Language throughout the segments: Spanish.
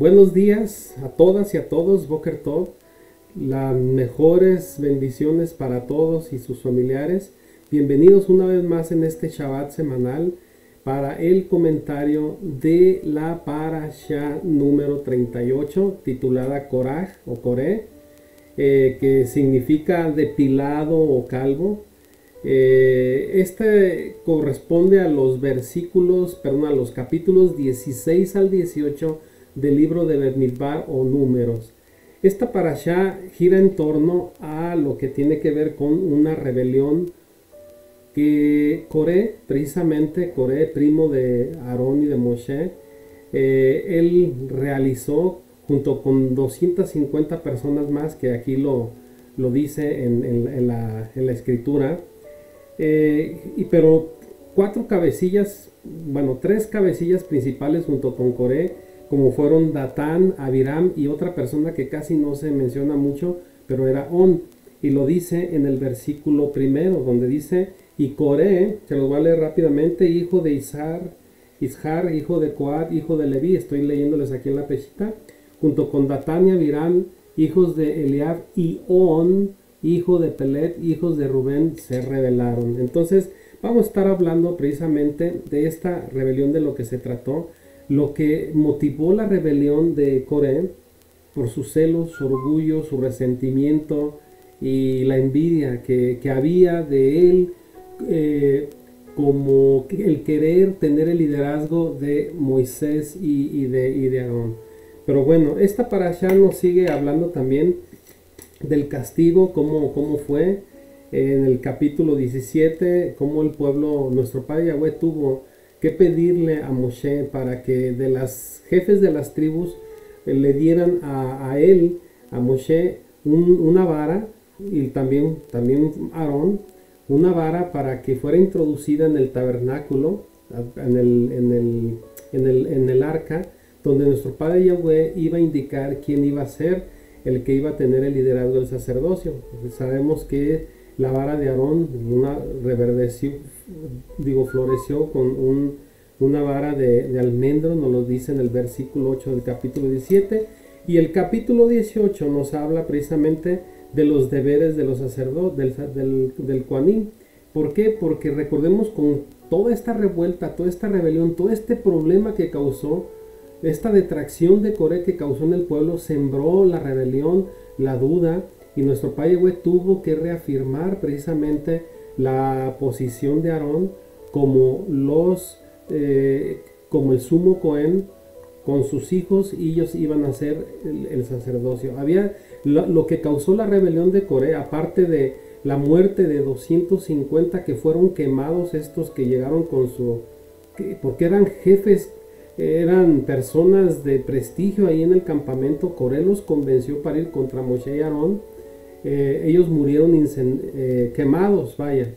Buenos días a todas y a todos, Boker Tov. Las mejores bendiciones para todos y sus familiares. Bienvenidos una vez más en este Shabbat semanal para el comentario de la Parashá número 38, titulada Koraj o Coré, que significa depilado o calvo. Este corresponde a los a los capítulos 16 al 18 del libro de Bamidbar o Números. Esta parashá gira en torno a lo que tiene que ver con una rebelión que Coré, precisamente Coré, primo de Aarón y de Moshe, él realizó junto con 250 personas más, que aquí lo dice en la escritura. Pero tres cabecillas principales junto con Coré, como fueron Datán, Abiram y otra persona que casi no se menciona mucho, pero era On, y lo dice en el versículo primero, donde dice: y Coré, se los voy a leer rápidamente, hijo de Ishar, hijo de Coat, hijo de Leví, estoy leyéndoles aquí en la pechita, junto con Datán y Abiram, hijos de Eliab, y On, hijo de Pelet, hijos de Rubén, se rebelaron. Entonces vamos a estar hablando precisamente de esta rebelión, de lo que se trató, lo que motivó la rebelión de Coré, por sus celos, su orgullo, su resentimiento y la envidia que había de él, como el querer tener el liderazgo de Moisés y de Aarón. Pero bueno, esta parashá nos sigue hablando también del castigo, cómo fue en el capítulo 17, cómo el pueblo, nuestro padre Yahweh, tuvo que pedirle a Moshe para que de las jefes de las tribus le dieran a él, a Moshe, una vara, y también Aarón, una vara para que fuera introducida en el tabernáculo, en el arca, donde nuestro padre Yahweh iba a indicar quién iba a ser el que iba a tener el liderazgo del sacerdocio. Sabemos que la vara de Aarón floreció con una vara de almendro, nos lo dice en el versículo 8 del capítulo 17, y el capítulo 18 nos habla precisamente de los deberes de los sacerdotes, del Kohanim. ¿Por qué? Porque recordemos, con toda esta revuelta, toda esta rebelión, todo este problema que causó, esta detracción de Coré que causó en el pueblo, sembró la rebelión, la duda, y nuestro padre Yahweh tuvo que reafirmar precisamente la posición de Aarón como el sumo Cohen con sus hijos, y ellos iban a hacer el sacerdocio. Había lo que causó la rebelión de Coré, aparte de la muerte de 250 que fueron quemados, estos que llegaron porque eran jefes, eran personas de prestigio ahí en el campamento. Coré los convenció para ir contra Moshe y Aarón. Ellos murieron quemados, vaya.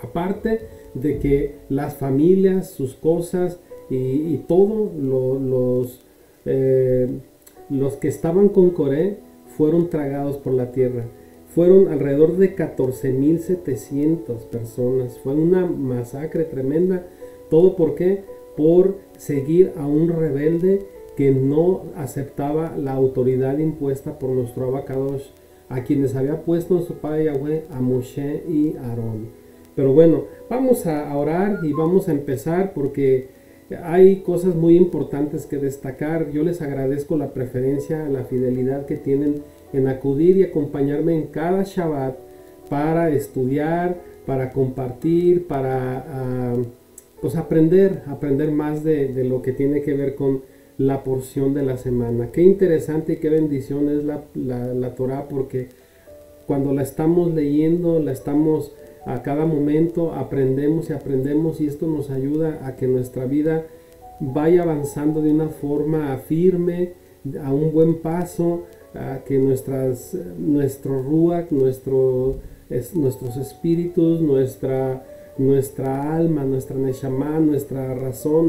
Aparte de que las familias, sus cosas y todos los que estaban con Coré fueron tragados por la tierra. Fueron alrededor de 14,700 personas. Fue una masacre tremenda. ¿Todo por qué? Por seguir a un rebelde que no aceptaba la autoridad impuesta por nuestro Abba Kadosh, a quienes había puesto nuestro padre Yahweh, a Moshe y Aarón. Pero bueno, vamos a orar y vamos a empezar, porque hay cosas muy importantes que destacar. Yo les agradezco la preferencia, la fidelidad que tienen en acudir y acompañarme en cada Shabbat para estudiar, para compartir, para aprender más de lo que tiene que ver con la porción de la semana. Qué interesante y qué bendición es la Torah, porque cuando la estamos leyendo, la estamos a cada momento, aprendemos, y esto nos ayuda a que nuestra vida vaya avanzando de una forma firme, a un buen paso, a que nuestro ruach, nuestros espíritus, nuestra alma, nuestra neshama, nuestra razón,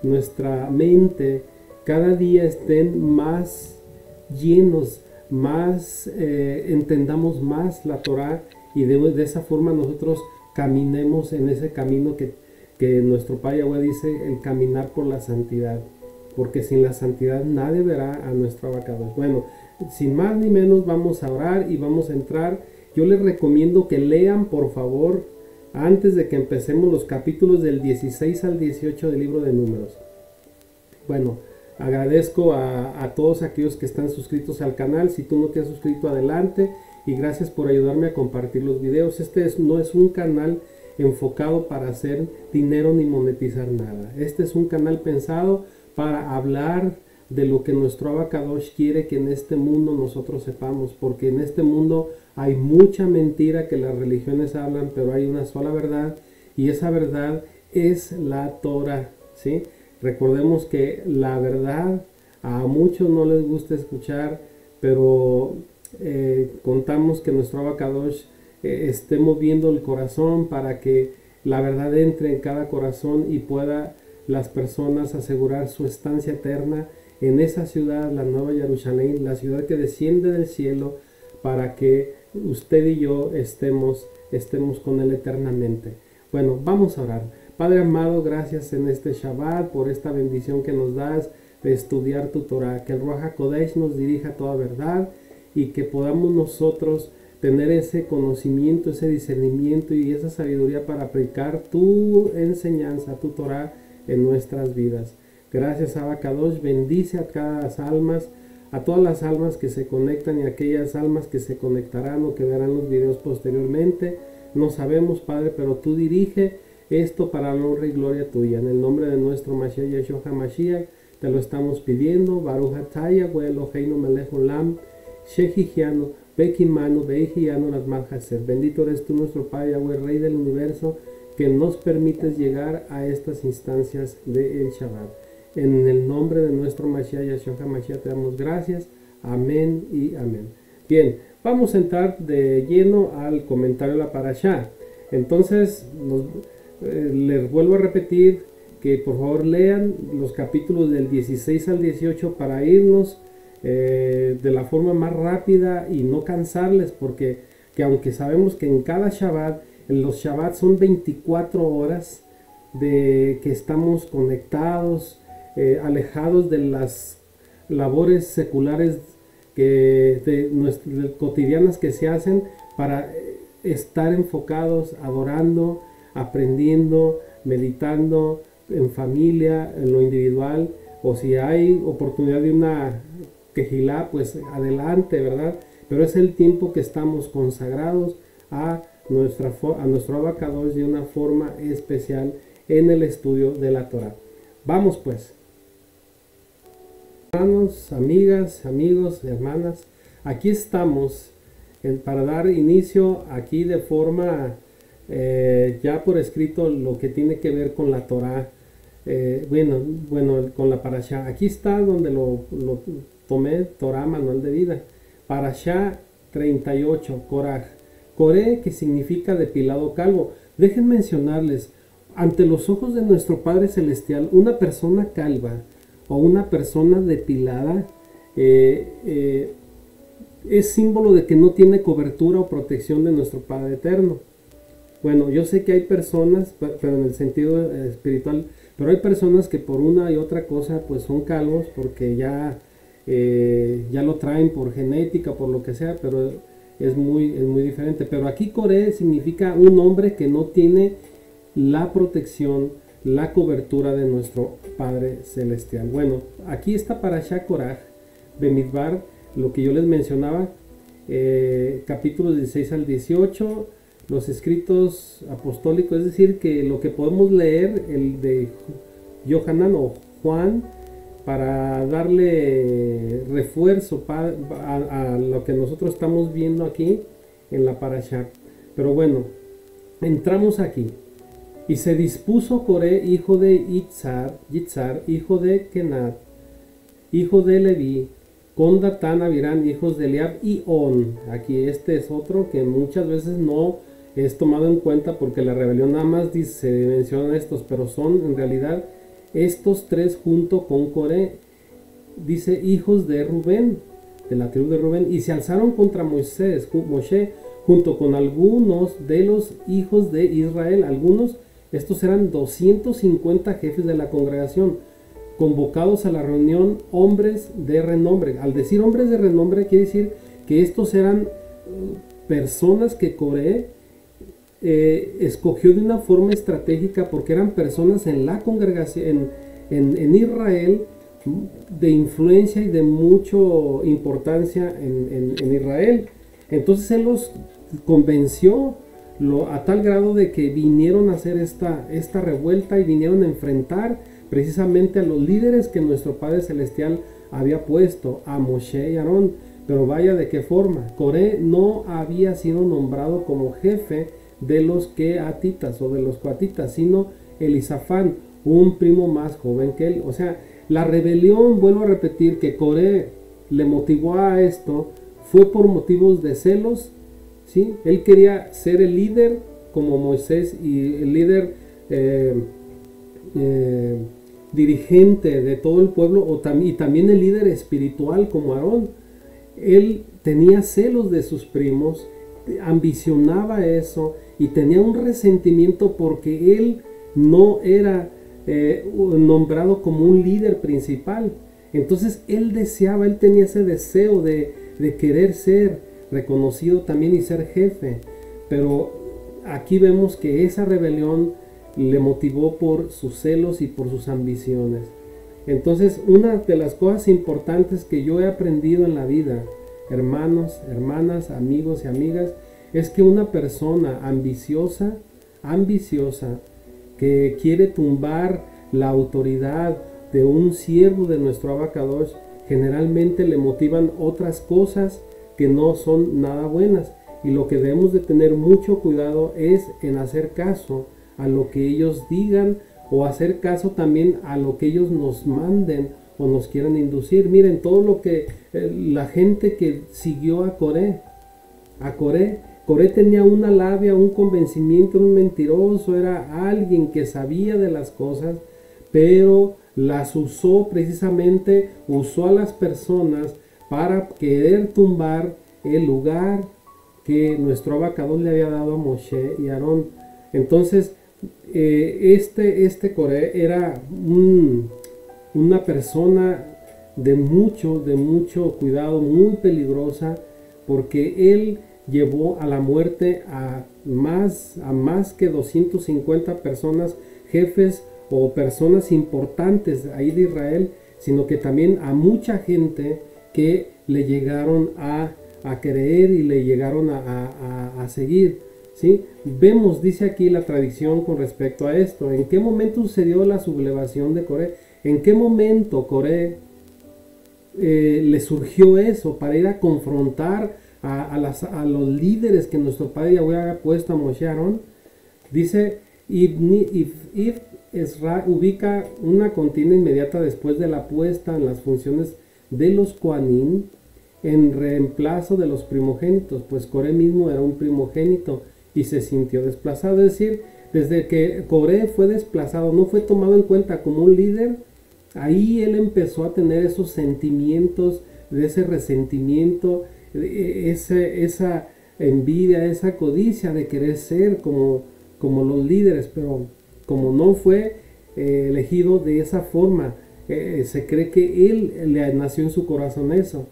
nuestra mente, cada día estén más llenos, más entendamos más la Torah, y de esa forma nosotros caminemos en ese camino que nuestro Padre Yahweh dice, el caminar por la santidad. porque sin la santidad nadie verá a nuestro Abacadosh. Bueno, sin más ni menos vamos a orar y vamos a entrar. Yo les recomiendo que lean, por favor, antes de que empecemos, los capítulos del 16 al 18 del libro de Números. Bueno, agradezco a todos aquellos que están suscritos al canal. Si tú no te has suscrito, adelante, y gracias por ayudarme a compartir los videos. No es un canal enfocado para hacer dinero ni monetizar nada. Este es un canal pensado para hablar de lo que nuestro Abacadosh quiere que en este mundo nosotros sepamos, porque en este mundo hay mucha mentira que las religiones hablan, pero hay una sola verdad, y esa verdad es la Torah, ¿sí? Recordemos que la verdad a muchos no les gusta escuchar, pero contamos que nuestro Abacadosh esté moviendo el corazón para que la verdad entre en cada corazón y pueda las personas asegurar su estancia eterna en esa ciudad, la Nueva Jerusalén, la ciudad que desciende del cielo, para que usted y yo estemos con Él eternamente. Bueno, vamos a orar. Padre amado, gracias en este Shabbat por esta bendición que nos das de estudiar tu Torah. Que el Ruach HaKodesh nos dirija a toda verdad y que podamos nosotros tener ese conocimiento, ese discernimiento y esa sabiduría para aplicar tu enseñanza, tu Torah en nuestras vidas. Gracias, Abacadosh. Bendice a cada almas, a todas las almas que se conectan y a aquellas almas que se conectarán o que verán los videos posteriormente. No sabemos, Padre, pero tú dirige esto para la honra y gloria tuya. En el nombre de nuestro Mashiach Yeshua HaMashiach te lo estamos pidiendo. Baruch ataya we Eloheinu melech olam shehihianu bekimanu beihianu latmal haser. Bendito eres tú, nuestro Padre Yahweh, Rey del universo, que nos permites llegar a estas instancias del Shabbat. En el nombre de nuestro Mashiach Yeshua HaMashiach te damos gracias. Amén y amén. Bien, vamos a entrar de lleno al comentario de la Parashá. Entonces, les vuelvo a repetir que por favor lean los capítulos del 16 al 18 para irnos de la forma más rápida y no cansarles, porque aunque sabemos que en cada Shabbat, en los Shabbat son 24 horas de que estamos conectados, alejados de las labores seculares cotidianas que se hacen, para estar enfocados, adorando, aprendiendo, meditando en familia, en lo individual, o si hay oportunidad de una quejilá, pues adelante, ¿verdad? Pero es el tiempo que estamos consagrados a nuestro Abacadosh de una forma especial en el estudio de la Torah. Vamos pues. Hermanos, amigas, amigos, hermanas, aquí estamos para dar inicio aquí de forma ya por escrito lo que tiene que ver con la Torah, con la Parashá. Aquí está donde lo tomé, Torah, manual de vida. Parashá 38, Koraj. Coré, que significa depilado calvo. Dejen mencionarles, ante los ojos de nuestro Padre Celestial, una persona calva o una persona depilada es símbolo de que no tiene cobertura o protección de nuestro Padre Eterno. Bueno, yo sé que hay personas, pero en el sentido espiritual, pero hay personas que por una y otra cosa pues son calvos porque ya lo traen por genética, por lo que sea, pero es muy diferente. Pero aquí Coré significa un hombre que no tiene la protección, la cobertura de nuestro Padre Celestial. Bueno, aquí está Parashá Koraj, Bemidbar, lo que yo les mencionaba, capítulos 16 al 18, los escritos apostólicos, es decir, que lo que podemos leer, el de Yohanan o Juan, para darle refuerzo a lo que nosotros estamos viendo aquí en la Parashá. Pero bueno, entramos aquí. Y se dispuso Coré, hijo de Yitzhar, hijo de Kenat, hijo de Leví, con Datán, Abirán, hijos de Eliab y On. Aquí este es otro que muchas veces no es tomado en cuenta, porque la rebelión nada más se mencionan estos, pero son en realidad estos tres junto con Coré. Dice hijos de Rubén, de la tribu de Rubén, y se alzaron contra Moshe junto con algunos de los hijos de Israel. Estos eran 250 jefes de la congregación. convocados a la reunión hombres de renombre. Al decir hombres de renombre quiere decir que estos eran personas que Coré escogió de una forma estratégica, porque eran personas en la congregación, en Israel, de influencia y de mucha importancia en Israel. Entonces él los convenció a tal grado de que vinieron a hacer esta revuelta y vinieron a enfrentar precisamente a los líderes que nuestro Padre Celestial había puesto, a Moshe y Aarón. Pero vaya de qué forma. Coré no había sido nombrado como jefe de los queatitas o de los coatitas, sino Elisafán, un primo más joven que él. O sea, la rebelión, vuelvo a repetir, que Coré le motivó a esto, fue por motivos de celos, ¿sí? Él quería ser el líder como Moisés y el líder dirigente de todo el pueblo, y también el líder espiritual como Aarón. Él tenía celos de sus primos, ambicionaba eso y tenía un resentimiento porque él no era nombrado como un líder principal. Entonces él tenía ese deseo de querer ser reconocido también y ser jefe. Pero aquí vemos que esa rebelión le motivó por sus celos y por sus ambiciones. Entonces, una de las cosas importantes que yo he aprendido en la vida, hermanos, hermanas, amigos y amigas, es que una persona ambiciosa, que quiere tumbar la autoridad de un siervo de nuestro Abacadosh, generalmente le motivan otras cosas que no son nada buenas. Y lo que debemos de tener mucho cuidado es en hacer caso a lo que ellos digan, o hacer caso también a lo que ellos nos manden o nos quieran inducir. Miren todo lo que la gente que siguió a Coré tenía una labia, un convencimiento, un mentiroso, era alguien que sabía de las cosas, pero las usó precisamente, usó a las personas para querer tumbar el lugar que nuestro Abacadosh le había dado a Moshe y Aarón. Entonces, Coré era una persona de mucho cuidado, muy peligrosa, porque él llevó a la muerte a más que 250 personas, jefes o personas importantes ahí de Israel, sino que también a mucha gente que le llegaron a creer y le llegaron a seguir. ¿Sí? Vemos, dice aquí la tradición con respecto a esto, ¿en qué momento sucedió la sublevación de Coré? ¿En qué momento Coré le surgió eso para ir a confrontar a los líderes que nuestro padre Yahweh había puesto a Moshe y Aarón? Dice, Ezra ubica una contienda inmediata después de la puesta en las funciones de los Kohanim en reemplazo de los primogénitos, pues Coré mismo era un primogénito y se sintió desplazado. Es decir, desde que Coré fue desplazado, no fue tomado en cuenta como un líder, ahí él empezó a tener esos sentimientos, de ese resentimiento, esa envidia, esa codicia de querer ser como los líderes. Pero como no fue elegido de esa forma, se cree que él le nació en su corazón eso.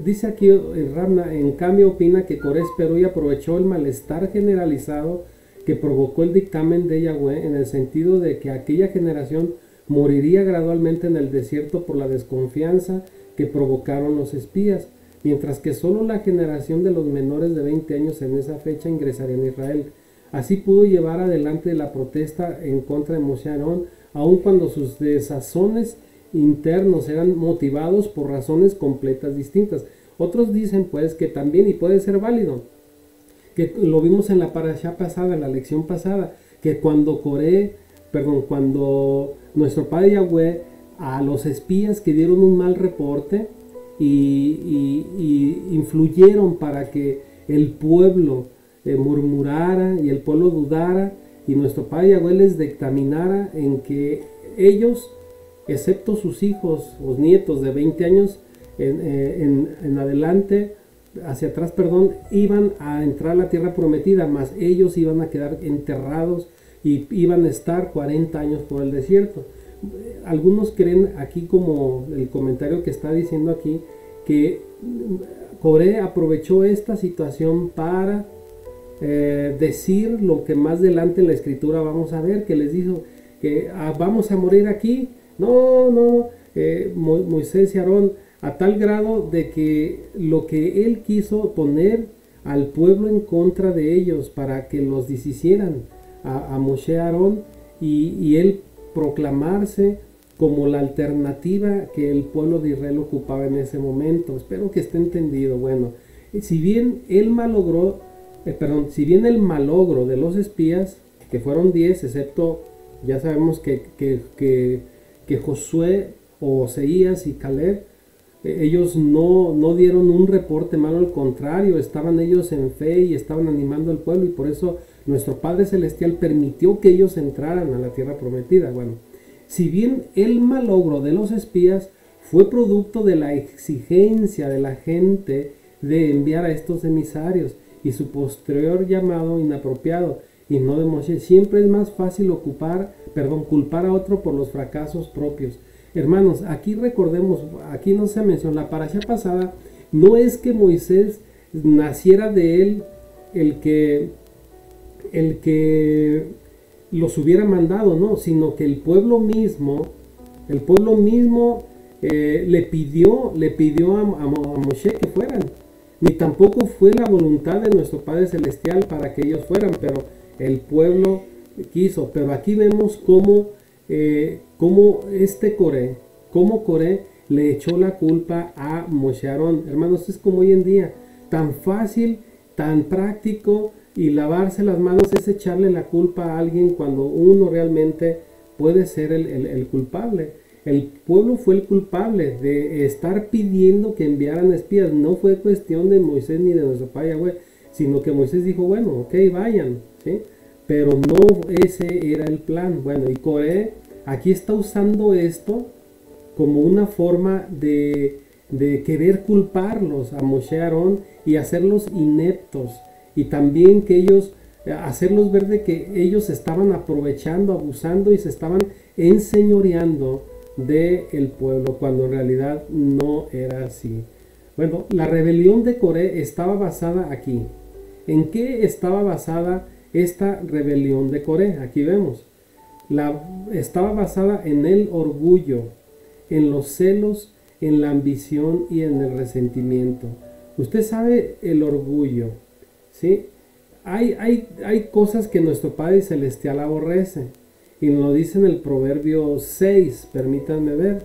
Dice aquí Ramna, en cambio opina que Coré esperó y aprovechó el malestar generalizado que provocó el dictamen de Yahweh, en el sentido de que aquella generación moriría gradualmente en el desierto por la desconfianza que provocaron los espías, mientras que solo la generación de los menores de 20 años en esa fecha ingresaría en Israel. Así pudo llevar adelante la protesta en contra de Moshe y Aarón, aun cuando sus desazones internos eran motivados por razones completas distintas. Otros dicen pues que también, y puede ser válido, que lo vimos en la parashá pasada, en la lección pasada, que cuando nuestro padre Yahweh a los espías que dieron un mal reporte y influyeron para que el pueblo murmurara y el pueblo dudara, y nuestro padre Yahweh les dictaminara en que ellos, excepto sus hijos o nietos de 20 años en adelante, hacia atrás, iban a entrar a la tierra prometida, mas ellos iban a quedar enterrados y iban a estar 40 años por el desierto. Algunos creen aquí, como el comentario que está diciendo aquí, que Coré aprovechó esta situación para decir lo que más adelante en la escritura vamos a ver, que les dijo que vamos a morir aquí. No, Moisés y Aarón, a tal grado de que lo que él quiso poner al pueblo en contra de ellos para que los deshicieran a Moshe y Aarón, y él proclamarse como la alternativa que el pueblo de Israel ocupaba en ese momento. Espero que esté entendido. Bueno, si bien el malogro de los espías, que fueron 10, excepto, ya sabemos que Josué, Oseías y Caleb, ellos no dieron un reporte malo, al contrario, estaban ellos en fe y estaban animando al pueblo, y por eso nuestro Padre Celestial permitió que ellos entraran a la tierra prometida. Bueno, si bien el malogro de los espías fue producto de la exigencia de la gente de enviar a estos emisarios y su posterior llamado inapropiado y no de Moshe, siempre es más fácil culpar a otro por los fracasos propios. Hermanos, aquí recordemos, aquí no se menciona, la parasha pasada, no es que Moisés naciera de él el que los hubiera mandado, no, sino que el pueblo mismo le pidió a Moshe que fueran. Ni tampoco fue la voluntad de nuestro Padre Celestial para que ellos fueran, pero el pueblo quiso. Pero aquí vemos cómo Coré le echó la culpa a Moshe y Aarón. Hermanos, es como hoy en día, tan fácil, tan práctico, y lavarse las manos es echarle la culpa a alguien cuando uno realmente puede ser el culpable. El pueblo fue el culpable de estar pidiendo que enviaran espías. No fue cuestión de Moisés ni de nuestro padre Yahweh, sino que Moisés dijo, bueno, ok, vayan, ¿sí? Pero no ese era el plan. Bueno, y Coré aquí está usando esto como una forma de querer culparlos a Moshe y Aarón y hacerlos ineptos, y también que ellos, hacerlos ver de que ellos estaban aprovechando, abusando y se estaban enseñoreando del pueblo, cuando en realidad no era así. Bueno, la rebelión de Coré estaba basada aquí. ¿En qué estaba basada esta rebelión de Coré? Aquí vemos. Estaba basada en el orgullo, en los celos, en la ambición y en el resentimiento. Usted sabe el orgullo, ¿sí? Hay cosas que nuestro Padre Celestial aborrece, y nos lo dice en el Proverbio 6, permítanme ver.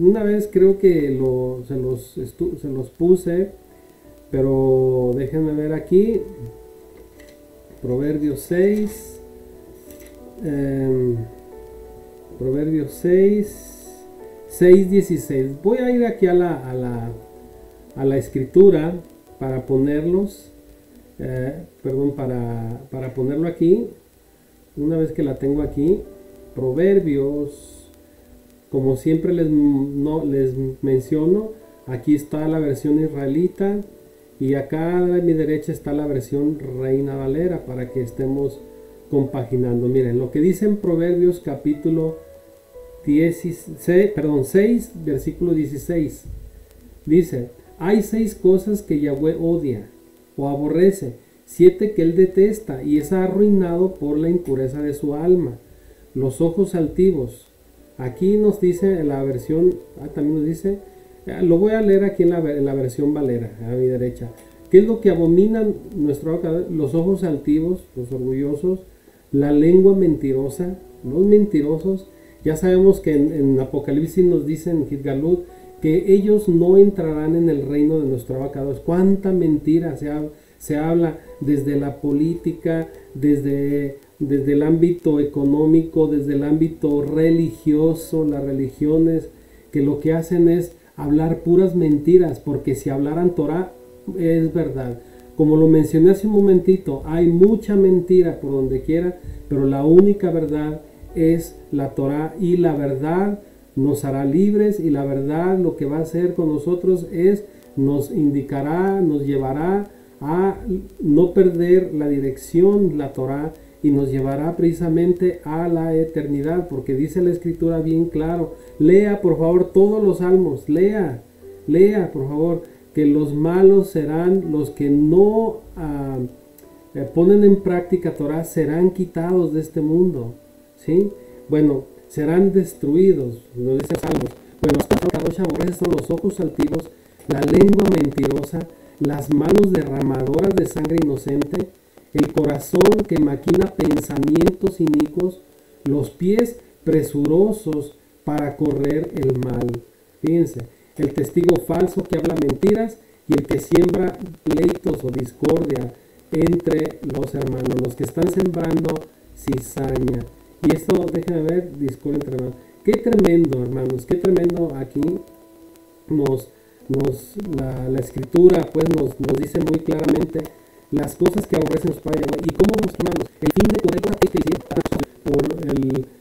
Una vez creo que se los puse, pero déjenme ver aquí. Proverbio 6. Proverbio 6:16. Voy a ir aquí a la escritura para ponerlos, para ponerlo aquí. Una vez que la tengo aquí, Proverbios, como siempre les menciono, aquí está la versión israelita, y acá a mi derecha está la versión Reina Valera, para que estemos compaginando. Miren lo que dice en Proverbios capítulo 6, versículo 16. Dice: hay 6 cosas que Yahweh odia o aborrece, 7 que él detesta, y es arruinado por la impureza de su alma: los ojos altivos. Aquí nos dice en la versión, también nos dice, lo voy a leer aquí en la versión Valera, a mi derecha. ¿Qué es lo que abominan nuestro boca? Los ojos altivos, los orgullosos, la lengua mentirosa, los mentirosos. Ya sabemos que en Apocalipsis nos dicen, Gitgalut, que ellos no entrarán en el reino de nuestro abacados. Cuánta mentira se habla desde la política, desde el ámbito económico, desde el ámbito religioso, las religiones, que lo que hacen es hablar puras mentiras, porque si hablaran Torah es verdad. Como lo mencioné hace un momentito, hay mucha mentira por donde quiera, pero la única verdad es la Torah, y la verdad nos hará libres, y la verdad lo que va a hacer con nosotros es nos indicará, nos llevará a no perder la dirección, la Torah, y nos llevará precisamente a la eternidad, porque dice la escritura bien claro. Lea por favor todos los salmos, lea por favor, que los malos serán los que no ponen en práctica Torah, serán quitados de este mundo, ¿sí? Bueno, serán destruidos, lo dice Salmos. Bueno, son los ojos altivos, la lengua mentirosa, las manos derramadoras de sangre inocente, el corazón que maquina pensamientos inicuos, los pies presurosos para correr el mal. Fíjense, el testigo falso que habla mentiras y el que siembra pleitos o discordia entre los hermanos, los que están sembrando cizaña. Y esto, déjenme ver, discordia entre hermanos. Qué tremendo, hermanos, qué tremendo. Aquí la escritura pues nos dice muy claramente las cosas que aborrecen los padres y cómo los hermanos, el fin de poder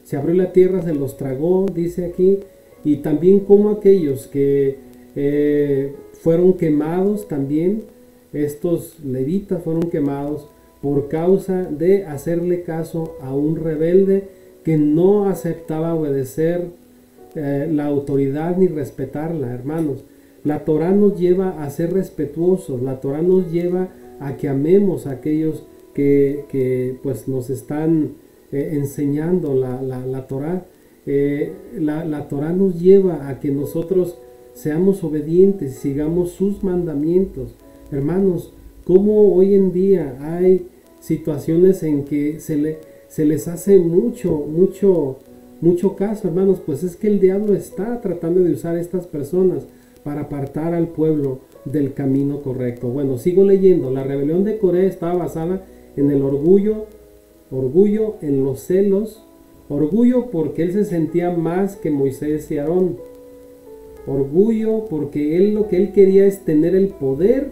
se abrió la tierra, se los tragó, dice aquí, y también como aquellos que fueron quemados también, estos levitas fueron quemados por causa de hacerle caso a un rebelde que no aceptaba obedecer la autoridad ni respetarla, hermanos. La Torah nos lleva a ser respetuosos, la Torah nos lleva a que amemos a aquellos que pues nos están enseñando la Torah. La Torah nos lleva a que nosotros seamos obedientes, sigamos sus mandamientos. Hermanos, como hoy en día hay situaciones en que se les hace mucho caso, hermanos, pues es que el diablo está tratando de usar a estas personas para apartar al pueblo del camino correcto. Bueno, sigo leyendo. La rebelión de Coré estaba basada en el orgullo, en los celos, orgullo porque él se sentía más que Moisés y Aarón, orgullo porque lo que él quería es tener el poder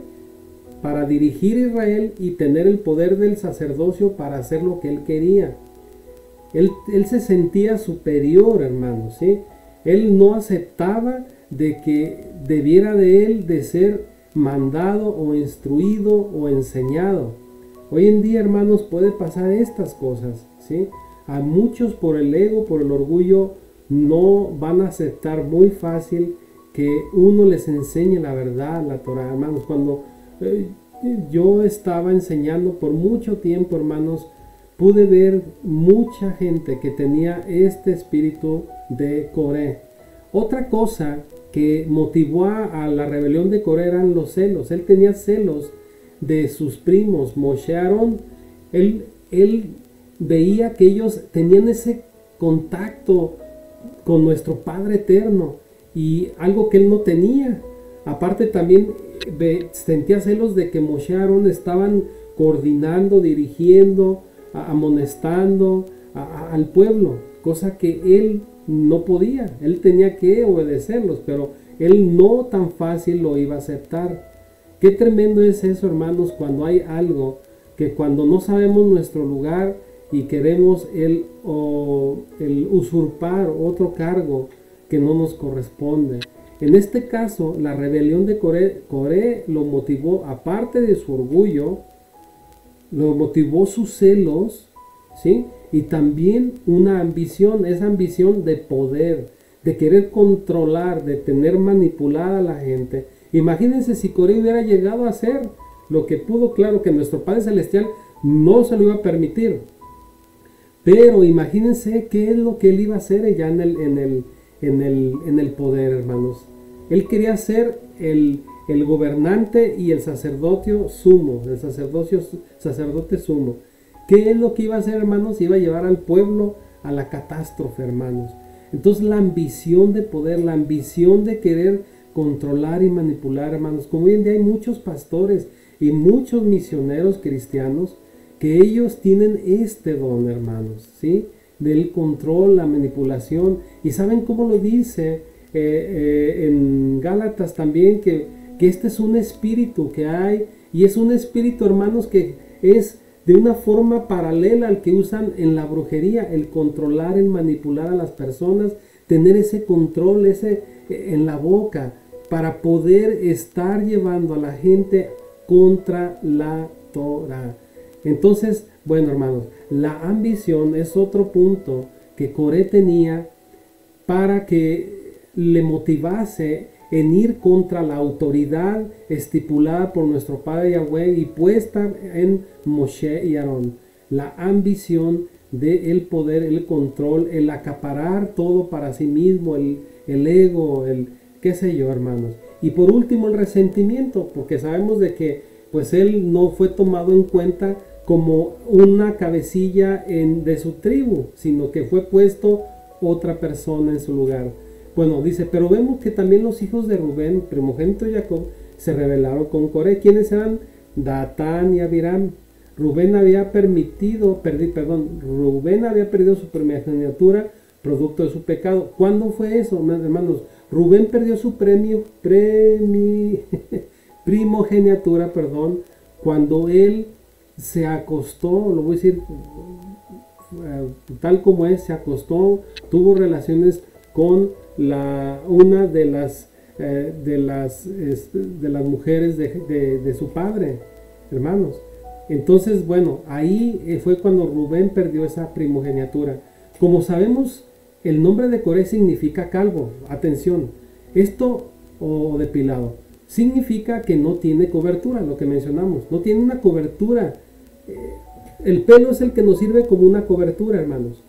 para dirigir a Israel y tener el poder del sacerdocio para hacer lo que él quería. Él se sentía superior, hermanos, ¿sí? Él no aceptaba de que debiera de él de ser mandado o instruido o enseñado. Hoy en día, hermanos, puede pasar estas cosas, ¿sí? A muchos por el ego, por el orgullo, no van a aceptar muy fácil que uno les enseñe la verdad, la Torah, hermanos. Cuando yo estaba enseñando por mucho tiempo, hermanos, pude ver mucha gente que tenía este espíritu de Coré. Otra cosa que motivó a la rebelión de Coré eran los celos. Él tenía celos de sus primos, Moshe, Aarón. Él veía que ellos tenían ese contacto con nuestro Padre Eterno y algo que él no tenía. Aparte también sentía celos de que Moshe y Aarón estaban coordinando, dirigiendo, amonestando al pueblo, cosa que él no podía. Él tenía que obedecerlos, pero él no tan fácil lo iba a aceptar. Qué tremendo es eso, hermanos, cuando hay algo que cuando no sabemos nuestro lugar y queremos el usurpar otro cargo que no nos corresponde. En este caso, la rebelión de Coré lo motivó, aparte de su orgullo, lo motivó sus celos, ¿sí? Y también una ambición, esa ambición de poder, de querer controlar, de tener manipulada a la gente. Imagínense si Coré hubiera llegado a hacer lo que pudo, claro que nuestro Padre Celestial no se lo iba a permitir. Pero imagínense qué es lo que él iba a hacer ya en el poder, hermanos. Él quería ser el gobernante y el sacerdote sumo, sacerdote sumo. ¿Qué es lo que iba a hacer, hermanos? Iba a llevar al pueblo a la catástrofe, hermanos. Entonces la ambición de poder, la ambición de querer controlar y manipular, hermanos. Como hoy en día hay muchos pastores y muchos misioneros cristianos que ellos tienen este don, hermanos, ¿sí? Del control, la manipulación. Y ¿saben cómo lo dice en Gálatas también? Que este es un espíritu que hay, y es un espíritu, hermanos, que es de una forma paralela al que usan en la brujería, el controlar, el manipular a las personas, tener ese control en la boca para poder estar llevando a la gente contra la Torah. Entonces Bueno, hermanos, la ambición es otro punto que Coré tenía para que le motivase en ir contra la autoridad estipulada por nuestro Padre Yahweh y puesta en Moshe y Aarón. La ambición del poder, el control, el acaparar todo para sí mismo, el ego, el qué sé yo, hermanos. Y por último, el resentimiento, porque sabemos de que pues él no fue tomado en cuenta como una cabecilla de su tribu, sino que fue puesto otra persona en su lugar. Bueno, dice, pero vemos que también los hijos de Rubén, primogénito de Jacob, se rebelaron con Coré. ¿Quiénes eran? Datán y Abiram. Rubén había perdido su primogenitura producto de su pecado. ¿Cuándo fue eso, hermanos? Rubén perdió su primogenitura, cuando él se acostó, lo voy a decir tal como es, se acostó, tuvo relaciones con una de las mujeres de su padre, hermanos. Entonces, bueno, ahí fue cuando Rubén perdió esa primogenitura. Como sabemos, el nombre de Coré significa calvo. Atención, esto o depilado significa que no tiene cobertura, lo que mencionamos, no tiene una cobertura. El pelo es el que nos sirve como una cobertura, hermanos.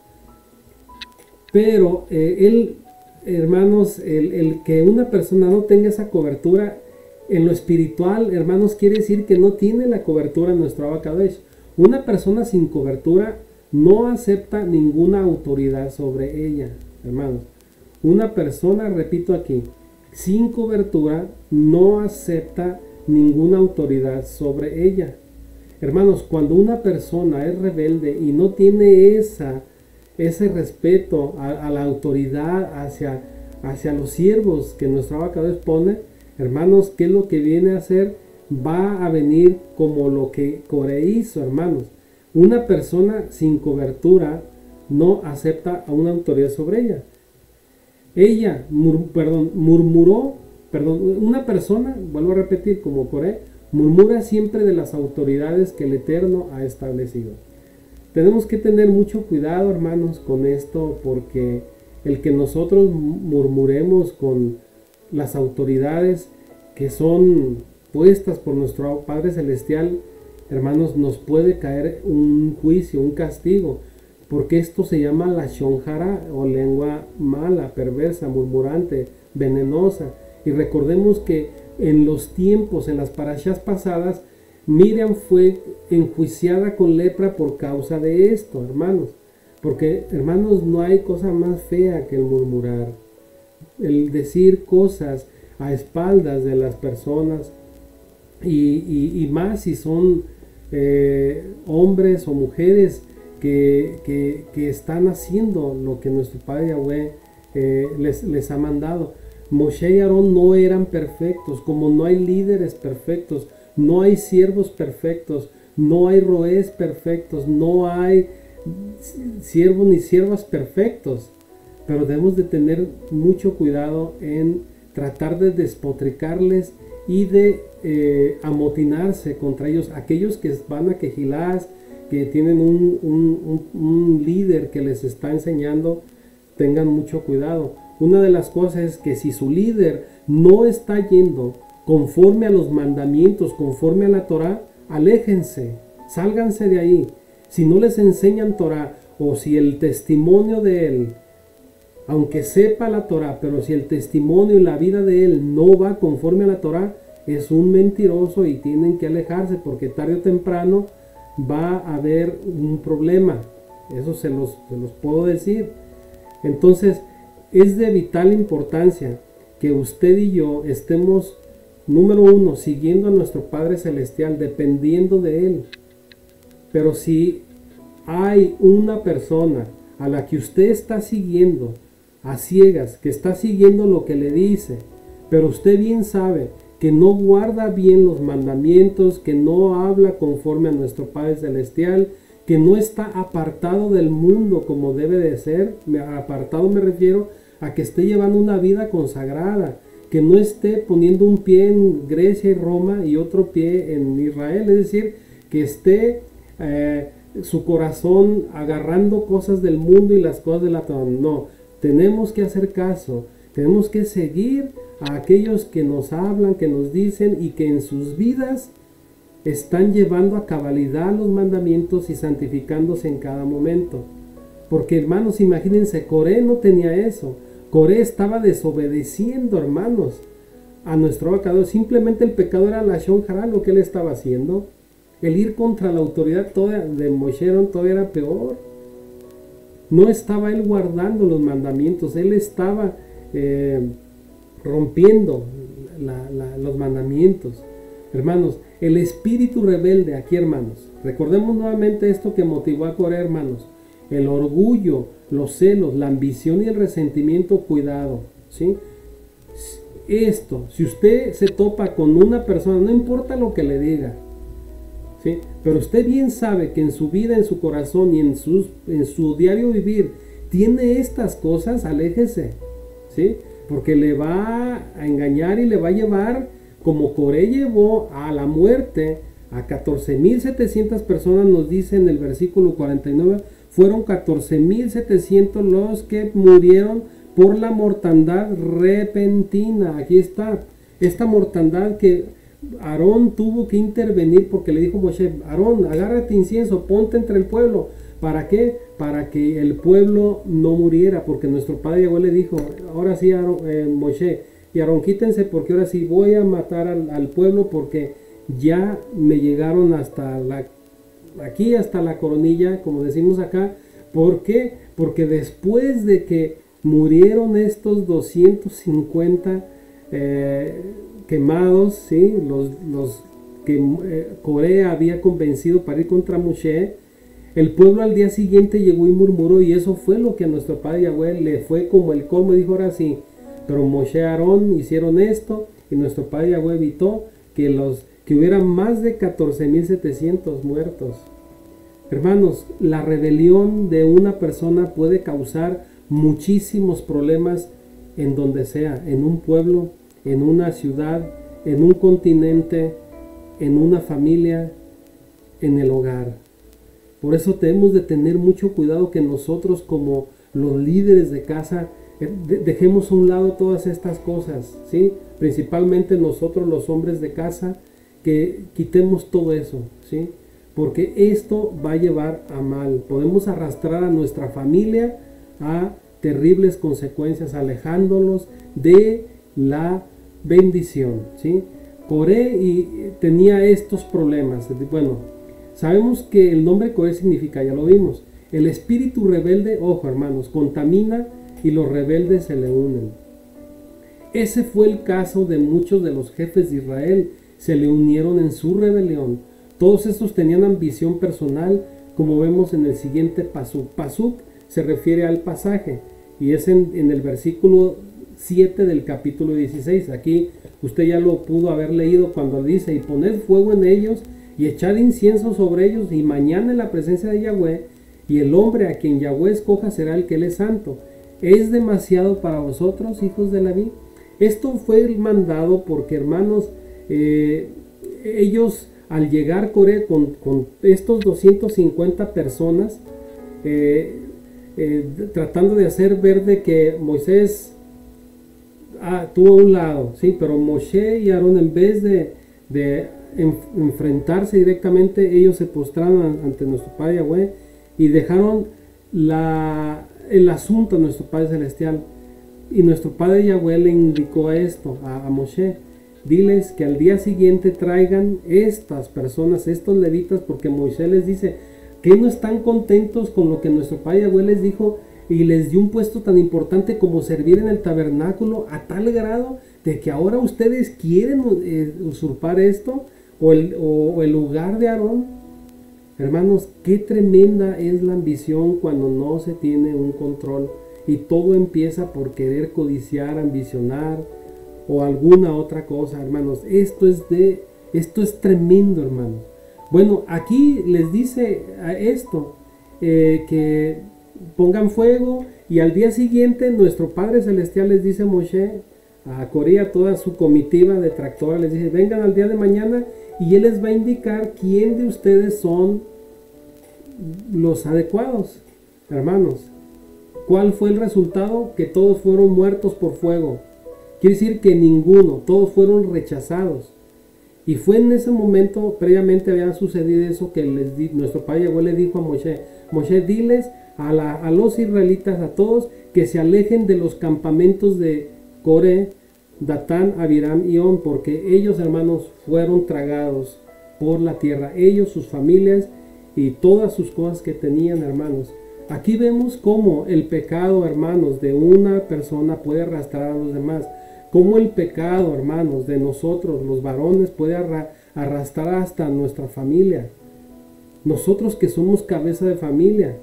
Pero hermanos, el que una persona no tenga esa cobertura en lo espiritual, hermanos, quiere decir que no tiene la cobertura en nuestro Abacadesh. Una persona sin cobertura no acepta ninguna autoridad sobre ella, hermanos. Una persona, repito aquí, sin cobertura no acepta ninguna autoridad sobre ella. Hermanos, cuando una persona es rebelde y no tiene ese respeto a la autoridad hacia los siervos que nuestro Abacadesh pone, hermanos, ¿qué es lo que viene a hacer? Va a venir como lo que Coré hizo, hermanos. Una persona sin cobertura no acepta a una autoridad sobre ella. Una persona, vuelvo a repetir, como Coré, murmura siempre de las autoridades que el Eterno ha establecido. Tenemos que tener mucho cuidado, hermanos, con esto, porque el que nosotros murmuremos con las autoridades que son puestas por nuestro Padre Celestial, hermanos, nos puede caer un juicio, un castigo, porque esto se llama lashon hara, o lengua mala, perversa, murmurante, venenosa. Y recordemos que en los tiempos, en las parashas pasadas, Miriam fue enjuiciada con lepra por causa de esto, hermanos. Porque, hermanos, no hay cosa más fea que el murmurar, el decir cosas a espaldas de las personas, y más si son hombres o mujeres que están haciendo lo que nuestro Padre Yahweh les ha mandado. Moshe y Aarón no eran perfectos, como no hay líderes perfectos, no hay siervos perfectos, no hay roés perfectos, no hay siervos ni siervas perfectos, pero debemos de tener mucho cuidado en tratar de despotricarles y de amotinarse contra ellos, aquellos que van a Quejilás, que tienen un líder que les está enseñando. Tengan mucho cuidado. Una de las cosas es que si su líder no está yendo conforme a los mandamientos, conforme a la Torah, aléjense, sálganse de ahí. Si no les enseñan Torah, o si el testimonio de él, aunque sepa la Torah, pero si el testimonio y la vida de él no va conforme a la Torah, es un mentiroso y tienen que alejarse, porque tarde o temprano va a haber un problema. Eso se los puedo decir. Entonces, es de vital importancia que usted y yo estemos, número uno, siguiendo a nuestro Padre Celestial, dependiendo de Él. Pero si hay una persona a la que usted está siguiendo a ciegas, que está siguiendo lo que le dice, pero usted bien sabe que no guarda bien los mandamientos, que no habla conforme a nuestro Padre Celestial, que no está apartado del mundo como debe de ser. Apartado me refiero a que esté llevando una vida consagrada, que no esté poniendo un pie en Grecia y Roma y otro pie en Israel, es decir, que esté su corazón agarrando cosas del mundo y las cosas de la Torah. No, tenemos que hacer caso, tenemos que seguir a aquellos que nos hablan, que nos dicen y que en sus vidas están llevando a cabalidad los mandamientos y santificándose en cada momento. Porque hermanos, imagínense, Coré no tenía eso. Coré estaba desobedeciendo, hermanos, a nuestro abocado. Simplemente el pecado era la Lashon Hara, lo que él estaba haciendo. El ir contra la autoridad toda de Moshe todavía era peor. No estaba él guardando los mandamientos, él estaba rompiendo los mandamientos. Hermanos, el espíritu rebelde aquí, hermanos, recordemos nuevamente esto que motivó a Coré, hermanos: el orgullo, los celos, la ambición y el resentimiento. Cuidado, ¿sí? Esto, si usted se topa con una persona, no importa lo que le diga, ¿sí?, pero usted bien sabe que en su vida, en su corazón y en su diario vivir tiene estas cosas, aléjese, ¿sí?, porque le va a engañar y le va a llevar, como Coré llevó a la muerte a 14.700 personas. Nos dice en el versículo 49, fueron 14.700 los que murieron por la mortandad repentina. Aquí está, esta mortandad que Aarón tuvo que intervenir, porque le dijo Moshe: Aarón, agárrate incienso, ponte entre el pueblo. ¿Para qué? Para que el pueblo no muriera, porque nuestro padre Yahweh le dijo: ahora sí, Moshe y Aarón, quítense, porque ahora sí voy a matar al pueblo, porque ya me llegaron hasta aquí hasta la coronilla, como decimos acá. ¿Por qué? Porque después de que murieron estos 250 quemados, ¿sí?, los que Coré había convencido para ir contra Moshe, el pueblo al día siguiente llegó y murmuró, y eso fue lo que a nuestro padre Yahweh le fue como el colmo. Dijo: ahora sí, pero Moshe y Aarón hicieron esto, y nuestro padre Yahweh evitó que hubiera más de 14.700 muertos. Hermanos, la rebelión de una persona puede causar muchísimos problemas en donde sea, en un pueblo, en una ciudad, en un continente, en una familia, en el hogar. Por eso tenemos de tener mucho cuidado que nosotros, como los líderes de casa, dejemos a un lado todas estas cosas, ¿sí? Principalmente nosotros, los hombres de casa, que quitemos todo eso, ¿sí? Porque esto va a llevar a mal. Podemos arrastrar a nuestra familia a terribles consecuencias, alejándolos de la bendición, ¿sí? Coré tenía estos problemas. Bueno, sabemos que el nombre Coré significa, ya lo vimos, el espíritu rebelde. Ojo, hermanos, contamina y los rebeldes se le unen. Ese fue el caso de muchos de los jefes de Israel. Se le unieron en su rebelión. Todos estos tenían ambición personal, como vemos en el siguiente pasuk. Pasuk se refiere al pasaje y es en el versículo 7 del capítulo 16. Aquí usted ya lo pudo haber leído cuando dice: y poned fuego en ellos y echad incienso sobre ellos, y mañana en la presencia de Yahweh, y el hombre a quien Yahweh escoja será el que él es santo. ¿Es demasiado para vosotros, hijos de Leví? Esto fue el mandado porque, hermanos, ellos, al llegar Coré con estos 250 personas, tratando de hacer ver de que Moisés tuvo a un lado, sí, pero Moshe y Aarón, en vez de enfrentarse directamente, ellos se postraron ante nuestro Padre Yahweh y dejaron el asunto a nuestro Padre Celestial. Y nuestro Padre Yahweh le indicó esto a Moshe: diles que al día siguiente traigan estas personas, estos levitas, porque Moisés les dice que no están contentos con lo que nuestro Padre Yahweh les dijo y les dio un puesto tan importante como servir en el tabernáculo, a tal grado de que ahora ustedes quieren usurpar esto o el lugar de Aarón. Hermanos, qué tremenda es la ambición cuando no se tiene un control y todo empieza por querer codiciar, ambicionar o alguna otra cosa, hermanos. Esto es tremendo, hermanos. Bueno, aquí les dice esto, que pongan fuego, y al día siguiente nuestro Padre Celestial les dice a Moshe, a Coré, a toda su comitiva detractora, les dice: vengan al día de mañana y él les va a indicar quién de ustedes son los adecuados, hermanos. ¿Cuál fue el resultado? Que todos fueron muertos por fuego. Quiere decir que ninguno, todos fueron rechazados. Y fue en ese momento, previamente había sucedido eso, que nuestro padre Yahweh le dijo a Moshe: Moshe, diles a los israelitas, a todos, que se alejen de los campamentos de Coré, Datán, Abiram y On, porque ellos, hermanos, fueron tragados por la tierra, ellos, sus familias y todas sus cosas que tenían, hermanos. Aquí vemos cómo el pecado, hermanos, de una persona puede arrastrar a los demás. Cómo el pecado, hermanos, de nosotros, los varones, puede arrastrar hasta nuestra familia. Nosotros que somos cabeza de familia.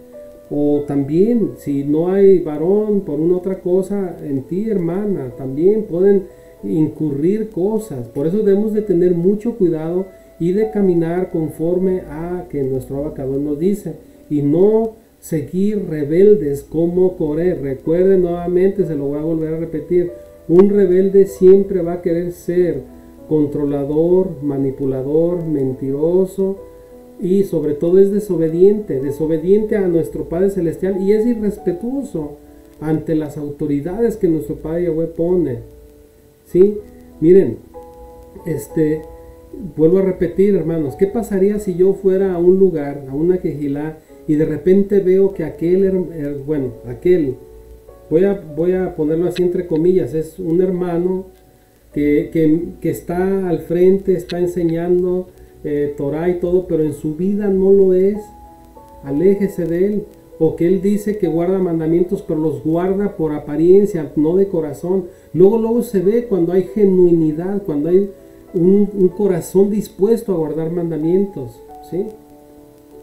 O también, si no hay varón por una otra cosa, en ti, hermana, también pueden incurrir cosas. Por eso debemos de tener mucho cuidado y de caminar conforme a que nuestro abacador nos dice. Y no seguir rebeldes como Coré. Recuerden nuevamente, se lo voy a volver a repetir. Un rebelde siempre va a querer ser controlador, manipulador, mentiroso y sobre todo es desobediente a nuestro Padre Celestial y es irrespetuoso ante las autoridades que nuestro Padre Yahweh pone. ¿Sí? Miren, vuelvo a repetir, hermanos, ¿qué pasaría si yo fuera a un lugar, a una quejilá, y de repente veo que voy a ponerlo así entre comillas, es un hermano que está al frente, está enseñando Torah y todo, pero en su vida no lo es? Aléjese de él. O que él dice que guarda mandamientos, pero los guarda por apariencia, no de corazón. Luego se ve cuando hay genuinidad, cuando hay un corazón dispuesto a guardar mandamientos, ¿sí?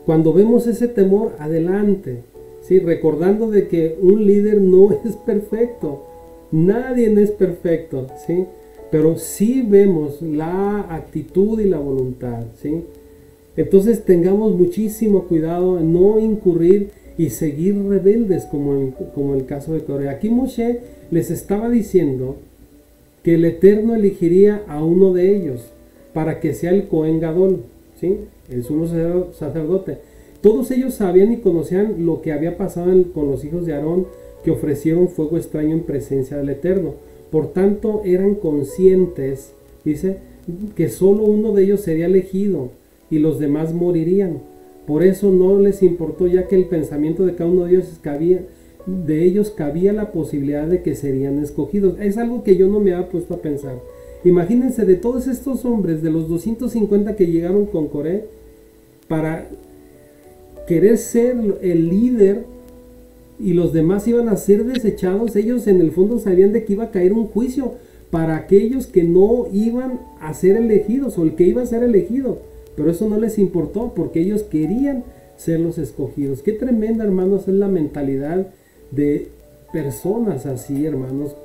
Cuando vemos ese temor, adelante, ¿sí? Recordando de que un líder no es perfecto, nadie es perfecto, ¿sí? Pero sí vemos la actitud y la voluntad, ¿sí? Entonces tengamos muchísimo cuidado en no incurrir y seguir rebeldes como el caso de Coré. Aquí Moshe les estaba diciendo que el Eterno elegiría a uno de ellos para que sea el Cohen Gadol, ¿sí? El sumo sacerdote. Todos ellos sabían y conocían lo que había pasado con los hijos de Aarón, que ofrecieron fuego extraño en presencia del Eterno. Por tanto, eran conscientes, dice, que solo uno de ellos sería elegido y los demás morirían. Por eso no les importó, ya que el pensamiento de cada uno de ellos cabía la posibilidad de que serían escogidos. Es algo que yo no me había puesto a pensar. Imagínense, de todos estos hombres, de los 250 que llegaron con Coré, para querer ser el líder y los demás iban a ser desechados, ellos en el fondo sabían de que iba a caer un juicio para aquellos que no iban a ser elegidos o el que iba a ser elegido. Pero eso no les importó porque ellos querían ser los escogidos. Qué tremenda, hermanos, es la mentalidad de personas así, hermanos,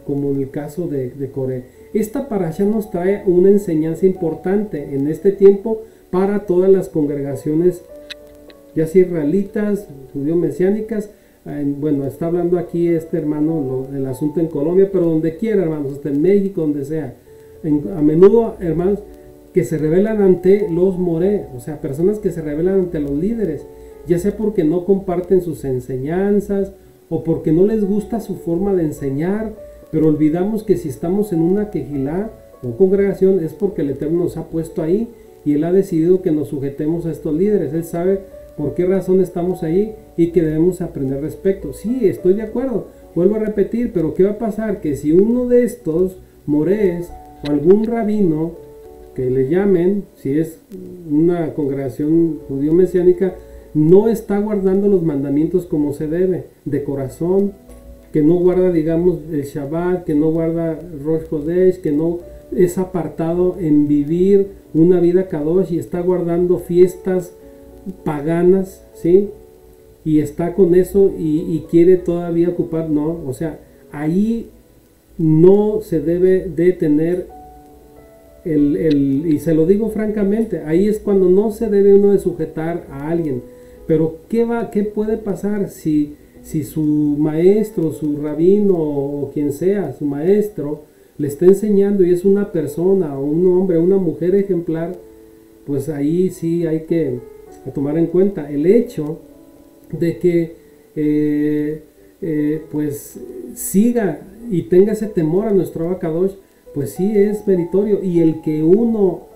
como en el caso de Coré. Esta parasha nos trae una enseñanza importante en este tiempo para todas las congregaciones, ya sea israelitas, judío-mesiánicas. Bueno, está hablando aquí este hermano del asunto en Colombia, pero donde quiera, hermanos, hasta en México, donde sea. A menudo, hermanos, que se rebelan ante los moré, o sea, personas que se rebelan ante los líderes, ya sea porque no comparten sus enseñanzas o porque no les gusta su forma de enseñar, pero olvidamos que si estamos en una quejilá o congregación es porque el Eterno nos ha puesto ahí y Él ha decidido que nos sujetemos a estos líderes. Él sabe por qué razón estamos ahí y que debemos aprender respecto. Sí, estoy de acuerdo, vuelvo a repetir, pero ¿qué va a pasar? Que si uno de estos morés o algún rabino que le llamen, si es una congregación judío-mesiánica, no está guardando los mandamientos como se debe, de corazón, que no guarda, digamos, el Shabbat, que no guarda Rosh Chodesh, que no es apartado en vivir una vida kadosh y está guardando fiestas paganas, ¿sí? Y está con eso y quiere todavía ocupar, no, o sea, ahí no se debe de tener y se lo digo francamente, ahí es cuando no se debe uno de sujetar a alguien. Pero ¿qué puede pasar si su maestro, su rabino o quien sea, su maestro, le está enseñando y es una persona o un hombre, una mujer ejemplar? Pues ahí sí hay que a tomar en cuenta. El hecho de que pues siga y tenga ese temor a nuestro Abacadosh, pues sí es meritorio. Y el que uno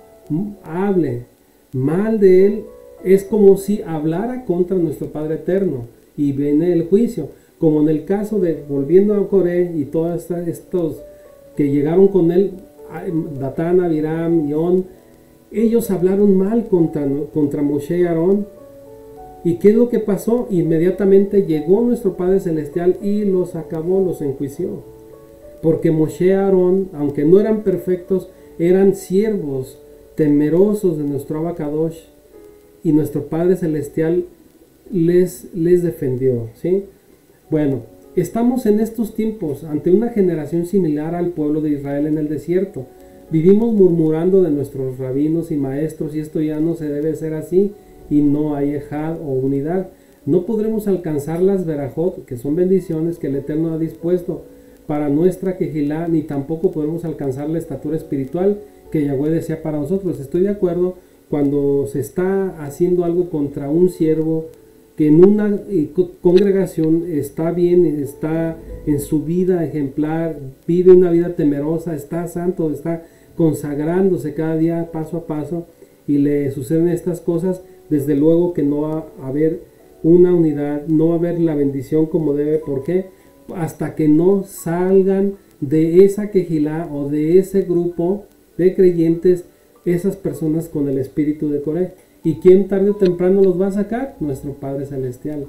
hable mal de él es como si hablara contra nuestro Padre Eterno y viene el juicio, como en el caso de, volviendo a Coré y todos estos que llegaron con él, Datán, Abiram y On, ellos hablaron mal contra Moshe y Aarón. ¿Y qué es lo que pasó? Inmediatamente llegó nuestro Padre Celestial y los acabó, los enjuició. Porque Moshe y Aarón, aunque no eran perfectos, eran siervos temerosos de nuestro Abacadosh, y nuestro Padre Celestial les defendió, ¿sí? Bueno, estamos en estos tiempos ante una generación similar al pueblo de Israel en el desierto. Vivimos murmurando de nuestros rabinos y maestros, y esto ya no se debe ser así, y no hay ejad o unidad. No podremos alcanzar las verajot, que son bendiciones que el Eterno ha dispuesto para nuestra quejilá, ni tampoco podremos alcanzar la estatura espiritual que Yahweh desea para nosotros. Estoy de acuerdo cuando se está haciendo algo contra un siervo que en una congregación está bien, está en su vida ejemplar, vive una vida temerosa, está santo, está consagrándose cada día paso a paso, y le suceden estas cosas. Desde luego que no va a haber una unidad, no va a haber la bendición como debe. ¿Por qué? Hasta que no salgan de esa quejilá o de ese grupo de creyentes esas personas con el espíritu de Coré. ¿Y quién tarde o temprano los va a sacar? Nuestro Padre Celestial.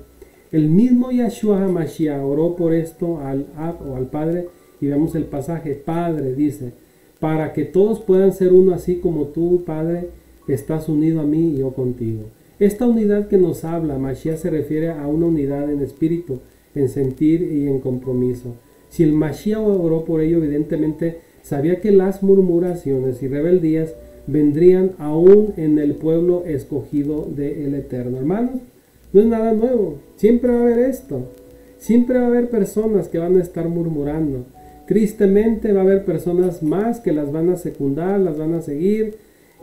El mismo Yahshua HaMashiach oró por esto al Ab o al Padre, y vemos el pasaje. Padre, dice, para que todos puedan ser uno, así como tú, Padre, estás unido a mí y yo contigo. Esta unidad que nos habla Mashiach se refiere a una unidad en espíritu, en sentir y en compromiso. Si el Mashiach oró por ello, evidentemente sabía que las murmuraciones y rebeldías vendrían aún en el pueblo escogido del Eterno. Hermanos, no es nada nuevo. Siempre va a haber esto. Siempre va a haber personas que van a estar murmurando. Tristemente va a haber personas más que las van a secundar, las van a seguir.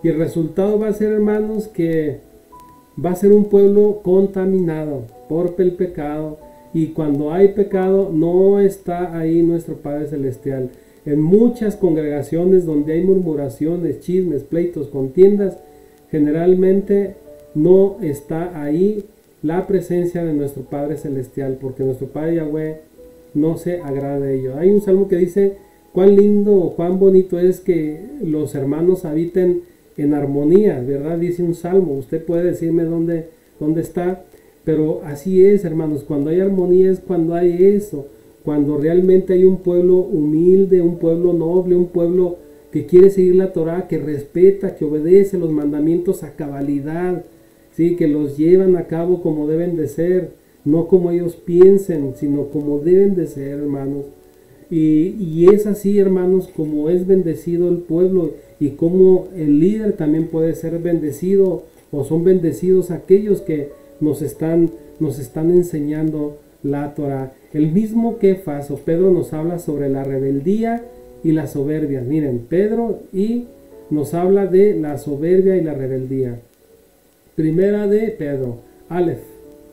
Y el resultado va a ser, hermanos, que va a ser un pueblo contaminado por el pecado. Y cuando hay pecado, no está ahí nuestro Padre Celestial. En muchas congregaciones donde hay murmuraciones, chismes, pleitos, contiendas, generalmente no está ahí la presencia de nuestro Padre Celestial, porque nuestro Padre Yahweh no se agrada de ello. Hay un salmo que dice, cuán lindo o cuán bonito es que los hermanos habiten en armonía, ¿verdad? Dice un salmo. Usted puede decirme dónde está, pero así es, hermanos. Cuando hay armonía es cuando hay eso, cuando realmente hay un pueblo humilde, un pueblo noble, un pueblo que quiere seguir la Torah, que respeta, que obedece los mandamientos a cabalidad, ¿sí? Que los llevan a cabo como deben de ser, no como ellos piensen, sino como deben de ser, hermanos. Y es así, hermanos, como es bendecido el pueblo, y como el líder también puede ser bendecido, o son bendecidos aquellos que nos están enseñando la Torah. El mismo Kefas o Pedro nos habla sobre la rebeldía y la soberbia. Miren, Pedro nos habla de la soberbia y la rebeldía. Primera de Pedro, Aleph,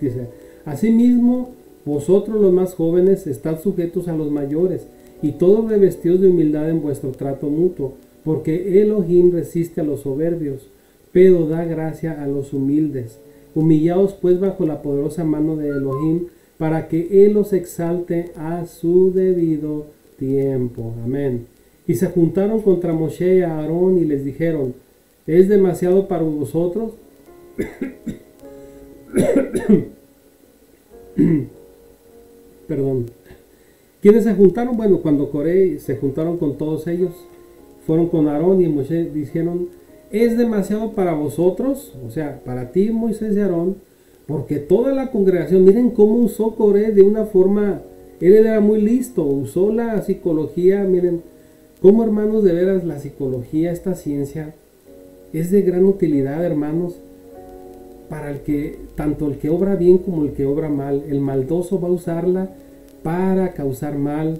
dice, asimismo, vosotros los más jóvenes estad sujetos a los mayores, y todos revestidos de humildad en vuestro trato mutuo, porque Elohim resiste a los soberbios, pero da gracia a los humildes. Humillaos pues bajo la poderosa mano de Elohim, para que Él los exalte a su debido tiempo. Amén. Y se juntaron contra Moshe y a Aarón y les dijeron, ¿es demasiado para vosotros? Perdón. ¿Quiénes se juntaron? Bueno, cuando Coré se juntaron con todos ellos, fueron con Aarón y Moshe, dijeron, ¿es demasiado para vosotros? O sea, para ti, Moisés y Aarón, porque toda la congregación, miren cómo usó Coré de una forma, él era muy listo, usó la psicología, miren, cómo, hermanos, de veras la psicología, esta ciencia, es de gran utilidad, hermanos, para el que, tanto el que obra bien como el que obra mal. El maldoso va a usarla para causar mal,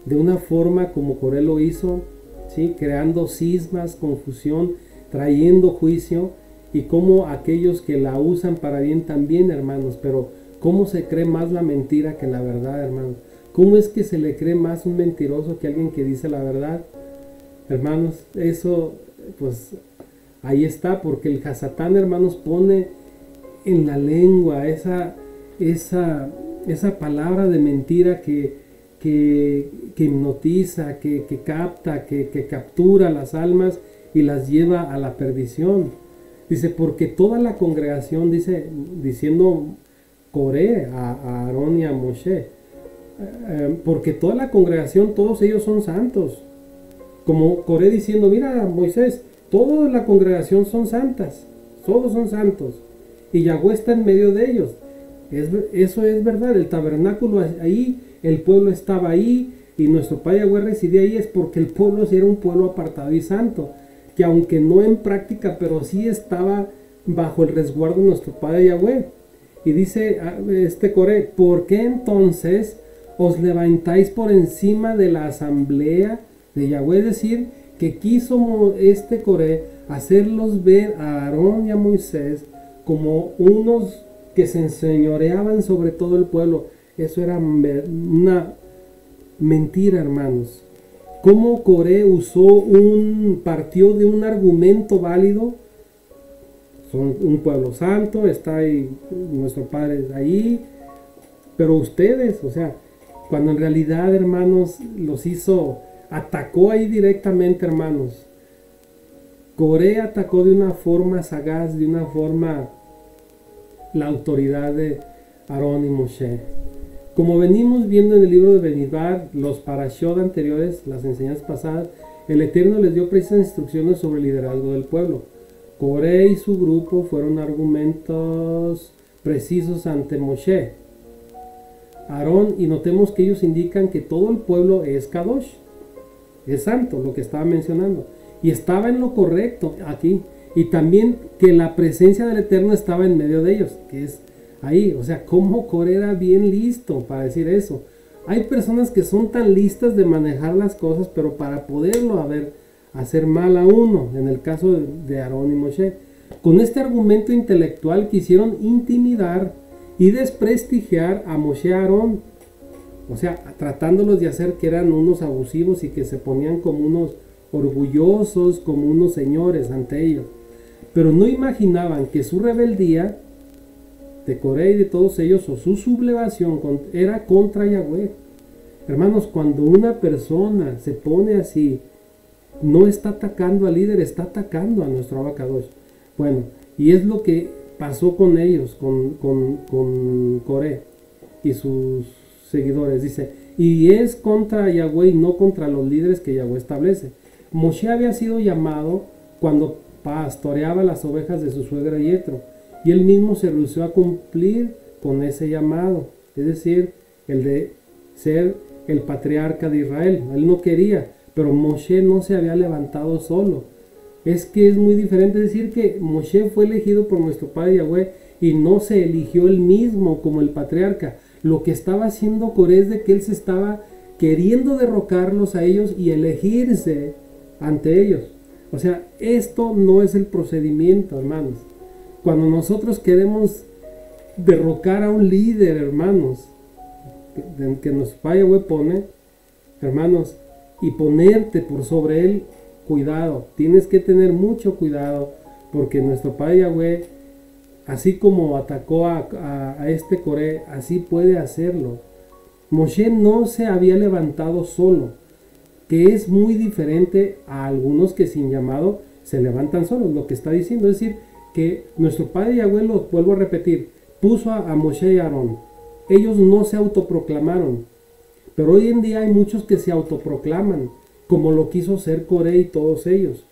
de una forma como Coré lo hizo, ¿sí? Creando cismas, confusión, trayendo juicio. y cómo aquellos que la usan para bien también, hermanos, pero cómo se cree más la mentira que la verdad, hermanos. ¿Cómo es que se le cree más un mentiroso que alguien que dice la verdad? Hermanos, eso, pues, ahí está, porque el Hasatán, hermanos, pone en la lengua esa palabra de mentira que hipnotiza, que capta, que captura las almas y las lleva a la perdición. Dice, porque toda la congregación, dice, diciendo Coré a Aarón y a Moshe, porque toda la congregación, todos ellos son santos. Como Coré diciendo, mira Moisés, toda la congregación son santas, todos son santos. Y Yahweh está en medio de ellos. Eso es verdad, el tabernáculo ahí, el pueblo estaba ahí, y nuestro Padre Yahweh residía ahí, es porque el pueblo sí era un pueblo apartado y santo, que aunque no en práctica, pero sí estaba bajo el resguardo de nuestro Padre Yahweh. Y dice Coré, ¿por qué entonces os levantáis por encima de la asamblea de Yahweh? Es decir, que quiso Coré hacerlos ver a Aarón y a Moisés como unos que se enseñoreaban sobre todo el pueblo. Eso era una mentira, hermanos. Cómo Coré partió de un argumento válido. Son un pueblo santo, está ahí nuestro Padre ahí, pero ustedes, o sea, cuando en realidad, hermanos, atacó ahí directamente, hermanos. Coré atacó de una forma sagaz, de una forma la autoridad de Aarón y Moshe. Como venimos viendo en el libro de Benidbar, los parashot anteriores, las enseñanzas pasadas, el Eterno les dio precisas instrucciones sobre el liderazgo del pueblo. Coré y su grupo fueron argumentos precisos ante Moshe, Aarón, y notemos que ellos indican que todo el pueblo es Kadosh, es santo, lo que estaba mencionando, y estaba en lo correcto aquí, y también que la presencia del Eterno estaba en medio de ellos, que es ahí. O sea, cómo Coré era bien listo para decir eso. Hay personas que son tan listas de manejar las cosas, pero para poderlo hacer mal a uno, en el caso de Aarón y Moshe. Con este argumento intelectual quisieron intimidar y desprestigiar a Moshe y a Aarón. O sea, tratándolos de hacer que eran unos abusivos y que se ponían como unos orgullosos, como unos señores ante ellos. Pero no imaginaban que su rebeldía de Coré y de todos ellos, o su sublevación, era contra Yahweh. Hermanos, cuando una persona se pone así, no está atacando al líder, está atacando a nuestro Abacadosh. Bueno, y es lo que pasó con ellos, con Coré y sus seguidores. Dice, y es contra Yahweh y no contra los líderes que Yahweh establece. Moshe había sido llamado cuando pastoreaba las ovejas de su suegra Yetro, y él mismo se rehusó a cumplir con ese llamado, es decir, el de ser el patriarca de Israel. Él no quería, pero Moshe no se había levantado solo. Es que es muy diferente decir que Moshe fue elegido por nuestro Padre Yahweh y no se eligió él mismo como el patriarca. Lo que estaba haciendo Coré es de que él se estaba queriendo derrocarlos a ellos y elegirse ante ellos. O sea, esto no es el procedimiento, hermanos. Cuando nosotros queremos derrocar a un líder, hermanos, que nuestro Padre Yahweh pone, hermanos, y ponerte por sobre él, cuidado, tienes que tener mucho cuidado, porque nuestro Padre Yahweh, así como atacó a Coré, así puede hacerlo. Moshe no se había levantado solo, que es muy diferente a algunos que sin llamado se levantan solos, lo que está diciendo, es decir, que nuestro Padre Yahweh, lo vuelvo a repetir, puso a Moshe y a Aarón. Ellos no se autoproclamaron, pero hoy en día hay muchos que se autoproclaman, como lo quiso ser Coré y todos ellos.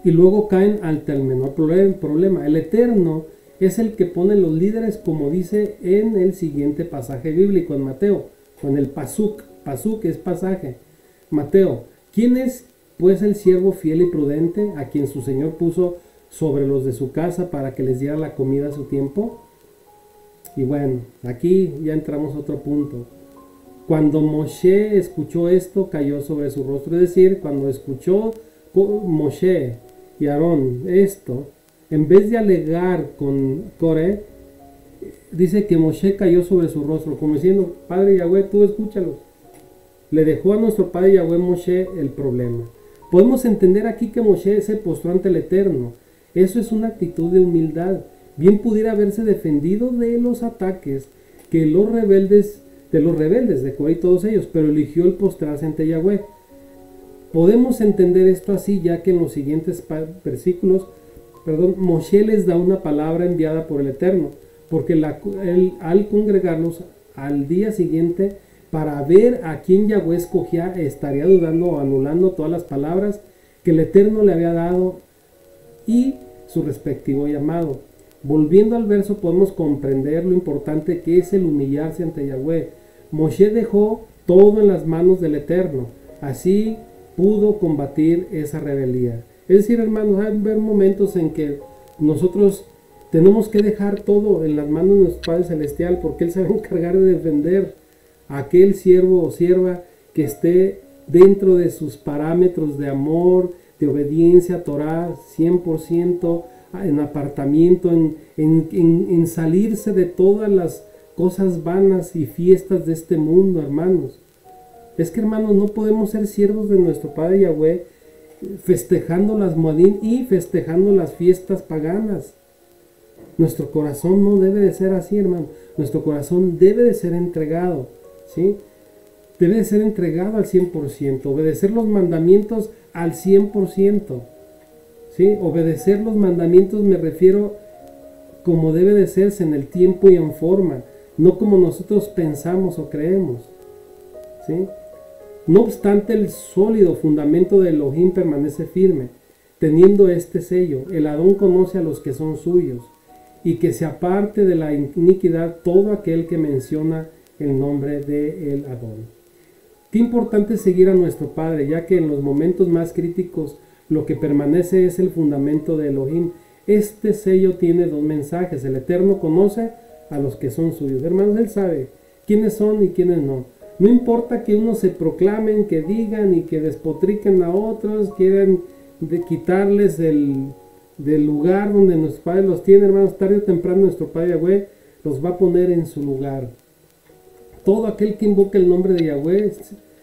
Y luego caen ante el menor problema. El Eterno es el que pone los líderes, como dice en el siguiente pasaje bíblico en Mateo, con el pasuk. Pasuk es pasaje. Mateo, ¿quién es pues el siervo fiel y prudente a quien su Señor puso sobre los de su casa para que les diera la comida a su tiempo? Y bueno, aquí ya entramos a otro punto. Cuando Moshe escuchó esto, cayó sobre su rostro. Es decir, cuando escuchó Moshe y Aarón esto, en vez de alegar con Coré, dice que Moshe cayó sobre su rostro, como diciendo, Padre Yahweh, tú escúchalos. Le dejó a nuestro Padre Yahweh Moshe el problema. Podemos entender aquí que Moshe se postró ante el Eterno. Eso es una actitud de humildad. Bien pudiera haberse defendido de los ataques que de los rebeldes de Coré y todos ellos, pero eligió el postrarse ante Yahweh. Podemos entender esto así, ya que en los siguientes versículos, Moshe les da una palabra enviada por el Eterno, porque al congregarlos al día siguiente para ver a quién Yahweh escogía, estaría dudando o anulando todas las palabras que el Eterno le había dado y su respectivo llamado. Volviendo al verso, podemos comprender lo importante que es el humillarse ante Yahweh. Moshe dejó todo en las manos del Eterno, así pudo combatir esa rebeldía. Es decir, hermanos, hay momentos en que nosotros tenemos que dejar todo en las manos de nuestro Padre Celestial, porque Él se va a encargar de defender a aquel siervo o sierva que esté dentro de sus parámetros de amor, de obediencia a Torah, 100%, en apartamiento, en salirse de todas las cosas vanas y fiestas de este mundo, hermanos. Es que, hermanos, no podemos ser siervos de nuestro Padre Yahweh festejando las Moadim y festejando las fiestas paganas. Nuestro corazón no debe de ser así, hermano. Nuestro corazón debe de ser entregado, ¿sí? Debe de ser entregado al 100%, obedecer los mandamientos al 100%, ¿sí? Obedecer los mandamientos me refiero como debe de serse, en el tiempo y en forma, no como nosotros pensamos o creemos, ¿sí? No obstante, el sólido fundamento de Elohim permanece firme, teniendo este sello: el Adón conoce a los que son suyos, y que se aparte de la iniquidad todo aquel que menciona el nombre de el Adón. Qué importante es seguir a nuestro Padre, ya que en los momentos más críticos lo que permanece es el fundamento de Elohim. Este sello tiene dos mensajes: el Eterno conoce a los que son suyos. Hermanos, Él sabe quiénes son y quiénes no. No importa que unos se proclamen, que digan y que despotriquen a otros, quieran quitarles del lugar donde nuestro Padre los tiene, hermanos. Tarde o temprano nuestro Padre Yahweh los va a poner en su lugar. Todo aquel que invoque el nombre de Yahweh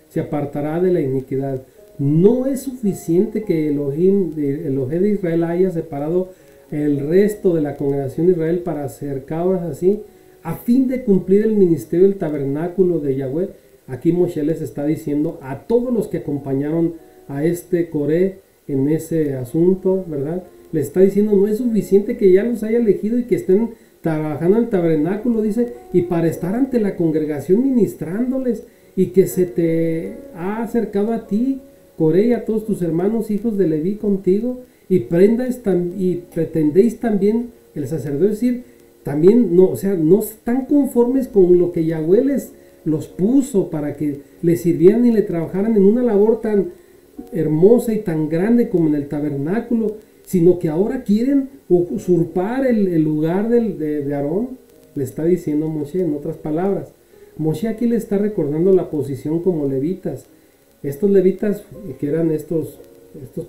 se apartará de la iniquidad. No es suficiente que Elohim de Israel haya separado el resto de la congregación de Israel para hacer cabras así, a fin de cumplir el ministerio del tabernáculo de Yahweh. Aquí Moshe les está diciendo a todos los que acompañaron a este Coré en ese asunto, ¿verdad? Les está diciendo, no es suficiente que ya los haya elegido y que estén trabajando en el tabernáculo, dice, y para estar ante la congregación ministrándoles, y que se te ha acercado a ti, Coré, y a todos tus hermanos hijos de Leví contigo, y pretendéis también el sacerdocio, es decir, también no, o sea, no están conformes con lo que Yahweh los puso para que le sirvieran y le trabajaran en una labor tan hermosa y tan grande como en el tabernáculo, sino que ahora quieren usurpar el lugar de Aarón. Le está diciendo Moshe, en otras palabras. Moshe aquí le está recordando la posición como levitas. Estos levitas, que eran estos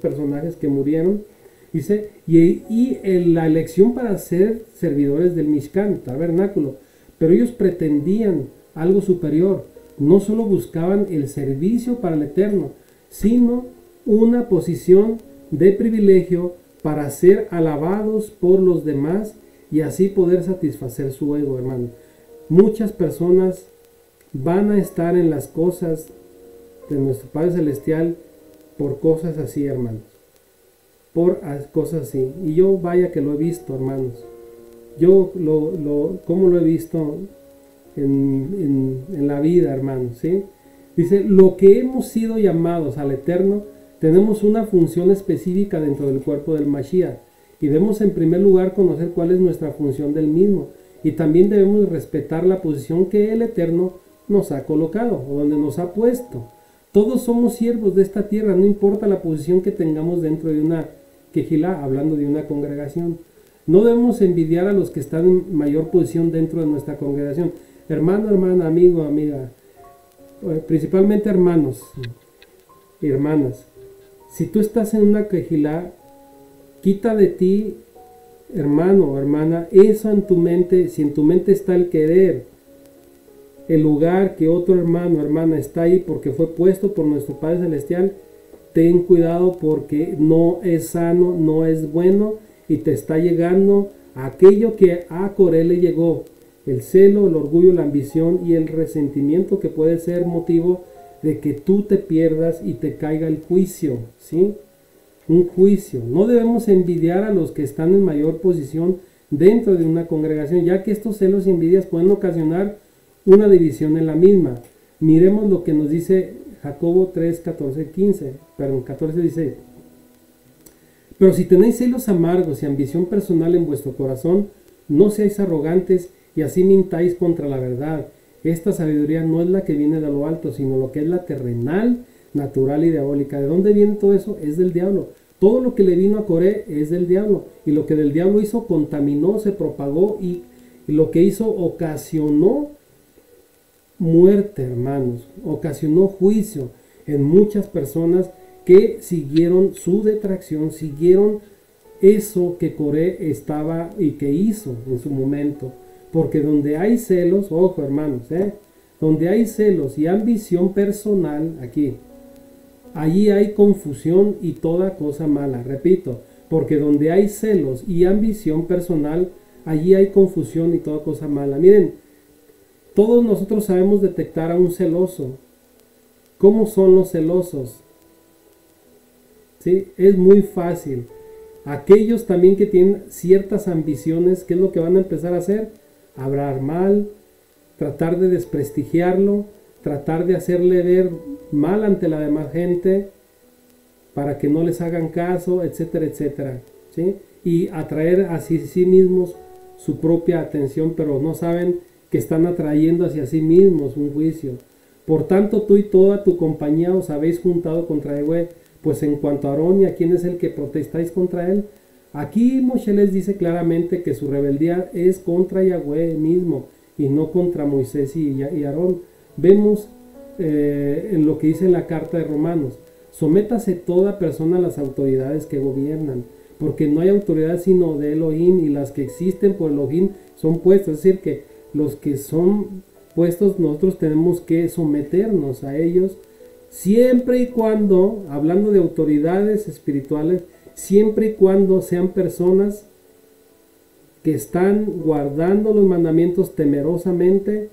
personajes que murieron, dice, la elección para ser servidores del Mishkan, tabernáculo, pero ellos pretendían algo superior. No solo buscaban el servicio para el Eterno, sino una posición de privilegio para ser alabados por los demás y así poder satisfacer su ego, hermano. Muchas personas van a estar en las cosas de nuestro Padre Celestial por cosas así, hermanos. Por cosas así. Y yo vaya que lo he visto, hermanos. Yo como lo he visto en la vida, hermanos, ¿sí? Dice, lo que hemos sido llamados al Eterno, tenemos una función específica dentro del cuerpo del Mashiach. Y debemos en primer lugar conocer cuál es nuestra función del mismo. Y también debemos respetar la posición que el Eterno nos ha colocado o donde nos ha puesto. Todos somos siervos de esta tierra, no importa la posición que tengamos dentro de una quejilá, hablando de una congregación. No debemos envidiar a los que están en mayor posición dentro de nuestra congregación. Hermano, hermana, amigo, amiga, principalmente hermanos y hermanas. Si tú estás en una quejilá, quita de ti hermano o hermana, eso en tu mente, si en tu mente está el querer, el lugar que otro hermano o hermana está ahí porque fue puesto por nuestro Padre Celestial, ten cuidado porque no es sano, no es bueno y te está llegando aquello que a Coré le llegó, el celo, el orgullo, la ambición y el resentimiento que puede ser motivo de que tú te pierdas y te caiga el juicio, ¿sí? Un juicio. No debemos envidiar a los que están en mayor posición dentro de una congregación, ya que estos celos y envidias pueden ocasionar una división en la misma. Miremos lo que nos dice Jacobo 3, 14, 15, perdón, 14, 16. Pero si tenéis celos amargos y ambición personal en vuestro corazón, no seáis arrogantes y así mintáis contra la verdad. Esta sabiduría no es la que viene de lo alto, sino lo que es la terrenal, natural y diabólica. ¿De dónde viene todo eso? Es del diablo. Todo lo que le vino a Coré es del diablo. Y lo que del diablo hizo contaminó, se propagó y lo que hizo ocasionó muerte, hermanos. Ocasionó juicio en muchas personas que siguieron su detracción, siguieron eso que Coré estaba y que hizo en su momento. Porque donde hay celos, ojo hermanos, donde hay celos y ambición personal, aquí, allí hay confusión y toda cosa mala. Repito, porque donde hay celos y ambición personal, allí hay confusión y toda cosa mala. Miren, todos nosotros sabemos detectar a un celoso. ¿Cómo son los celosos? ¿Sí? Es muy fácil. Aquellos también que tienen ciertas ambiciones, ¿qué es lo que van a empezar a hacer? Hablar mal, tratar de desprestigiarlo, tratar de hacerle ver mal ante la demás gente para que no les hagan caso, etcétera, etcétera, ¿sí? Y atraer hacia sí mismos su propia atención, pero no saben que están atrayendo hacia sí mismos un juicio. Por tanto, tú y toda tu compañía os habéis juntado contra Yahweh, pues en cuanto a Aarón y a quién es el que protestáis contra él, aquí Moshe les dice claramente que su rebeldía es contra Yahweh mismo y no contra Moisés y Aarón. Vemos en lo que dice en la carta de Romanos: sométase toda persona a las autoridades que gobiernan, porque no hay autoridad sino de Elohim, y las que existen por Elohim son puestas. Es decir, que los que son puestos nosotros tenemos que someternos a ellos, siempre y cuando, hablando de autoridades espirituales, siempre y cuando sean personas que están guardando los mandamientos temerosamente,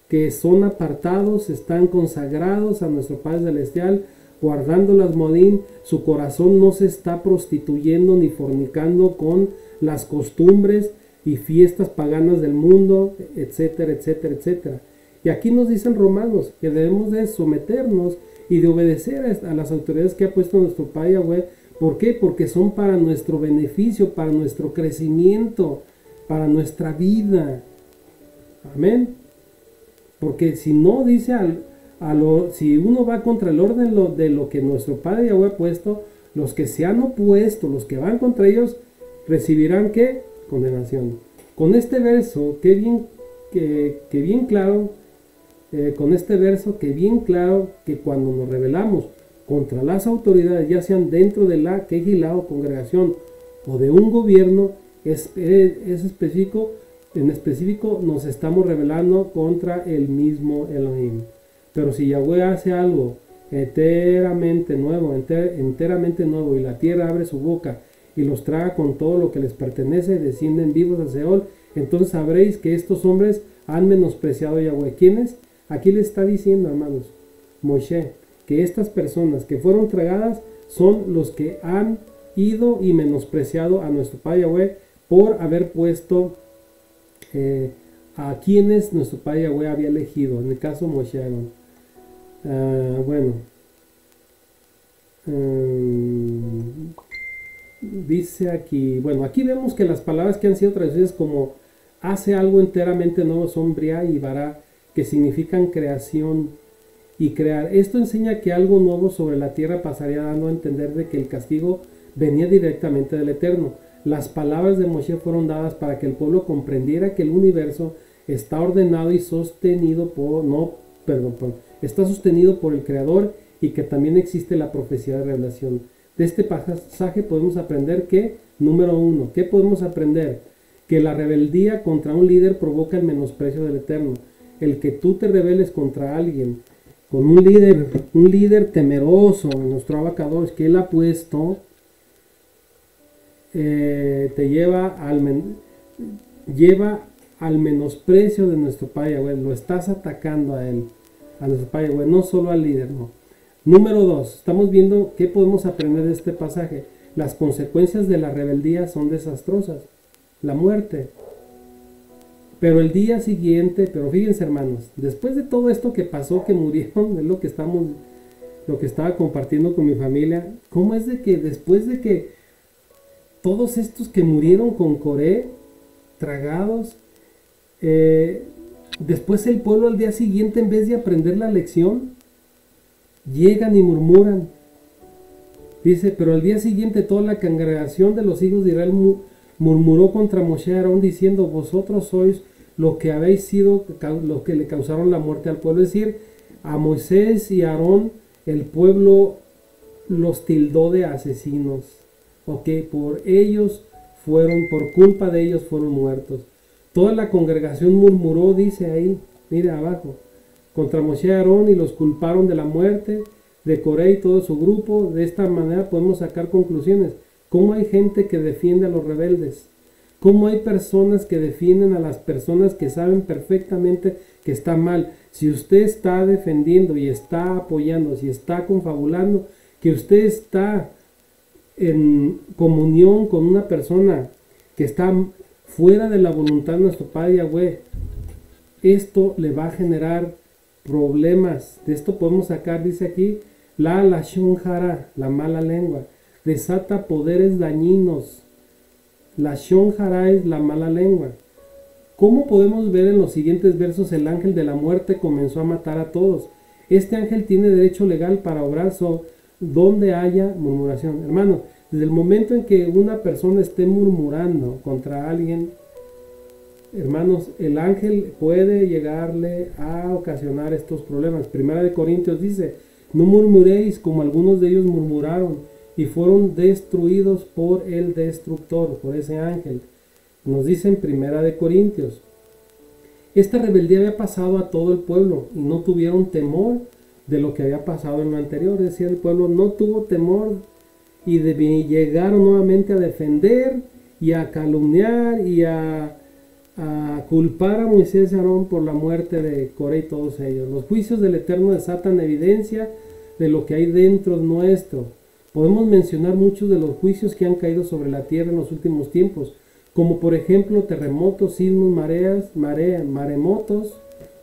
que son apartados, están consagrados a nuestro Padre Celestial, guardando las modín, su corazón no se está prostituyendo ni fornicando con las costumbres y fiestas paganas del mundo, etcétera, etcétera, etcétera. Y aquí nos dicen Romanos que debemos de someternos y de obedecer a las autoridades que ha puesto nuestro Padre Yahweh. ¿Por qué? Porque son para nuestro beneficio, para nuestro crecimiento, para nuestra vida. Amén. Porque si no dice, si uno va contra el orden de lo que nuestro Padre Yahweh ha puesto, los que se han opuesto, los que van contra ellos, recibirán ¿qué? Condenación. Con este verso, que bien claro, que cuando nos rebelamos contra las autoridades, ya sean dentro de la quejilá o congregación o de un gobierno, es específico, en específico nos estamos rebelando contra el mismo Elohim. Pero si Yahweh hace algo enteramente nuevo y la tierra abre su boca y los traga con todo lo que les pertenece, descienden vivos a Seol, entonces sabréis que estos hombres han menospreciado a Yahweh. ¿Quiénes? Aquí le está diciendo, hermanos, Moshe, que estas personas que fueron tragadas son los que han ido y menospreciado a nuestro Padre Yahweh por haber puesto a quienes nuestro Padre Yahweh había elegido, en el caso Moshe Aarón. Dice aquí, aquí vemos que las palabras que han sido traducidas como hace algo enteramente nuevo son Briá y Bará, que significan creación y crear. Esto enseña que algo nuevo sobre la tierra pasaría, dando a entender de que el castigo venía directamente del Eterno. Las palabras de Moshe fueron dadas para que el pueblo comprendiera que el universo está ordenado y sostenido está sostenido por el Creador, y que también existe la profecía de revelación. De este pasaje podemos aprender que Número 1, ¿qué podemos aprender? Que la rebeldía contra un líder provoca el menosprecio del Eterno. El que tú te rebeles contra alguien, con un líder temeroso, nuestro abacador, que él ha puesto, te lleva al menosprecio de nuestro Padre Yahweh. Lo estás atacando a él, a nuestro Padre Yahweh, no solo al líder, no. Número 2, estamos viendo qué podemos aprender de este pasaje. Las consecuencias de la rebeldía son desastrosas, la muerte. Pero el día siguiente, pero fíjense hermanos, después de todo esto que pasó, que murieron, es lo que estaba compartiendo con mi familia, ¿cómo es de que después de que todos estos que murieron con Coré, tragados, después el pueblo al día siguiente, en vez de aprender la lección, llegan y murmuran? Dice, pero al día siguiente toda la congregación de los hijos de Israel murmuró contra Moshe y Aarón diciendo, vosotros sois lo que habéis sido, los que le causaron la muerte al pueblo. Es decir, a Moisés y a Aarón el pueblo los tildó de asesinos, ok, por culpa de ellos fueron muertos. Toda la congregación murmuró, dice ahí, mire abajo, contra Moshe y Aarón y los culparon de la muerte de Coré y todo su grupo. De esta manera podemos sacar conclusiones. ¿Cómo hay gente que defiende a los rebeldes? ¿Cómo hay personas que defienden a las personas que saben perfectamente que está mal? Si usted está defendiendo y está apoyando, si está confabulando, que usted está en comunión con una persona que está fuera de la voluntad de nuestro Padre Yahweh, esto le va a generar problemas. De esto podemos sacar, dice aquí, la lashon hara, la mala lengua, desata poderes dañinos. Lashon hara es la mala lengua. ¿Cómo podemos ver en los siguientes versos? El ángel de la muerte comenzó a matar a todos. Este ángel tiene derecho legal para obrar donde haya murmuración. Hermano, desde el momento en que una persona esté murmurando contra alguien, hermanos, el ángel puede llegarle a ocasionar estos problemas. Primera de Corintios dice, no murmuréis como algunos de ellos murmuraron y fueron destruidos por el destructor, por ese ángel. Nos dice en Primera de Corintios, esta rebeldía había pasado a todo el pueblo y no tuvieron temor de lo que había pasado en lo anterior. Es decir, el pueblo no tuvo temor y llegaron nuevamente a defender y a calumniar y a culpar a Moisés y Aarón por la muerte de Coré y todos ellos. Los juicios del Eterno desatan evidencia de lo que hay dentro nuestro. Podemos mencionar muchos de los juicios que han caído sobre la tierra en los últimos tiempos, como por ejemplo terremotos, sismos, maremotos,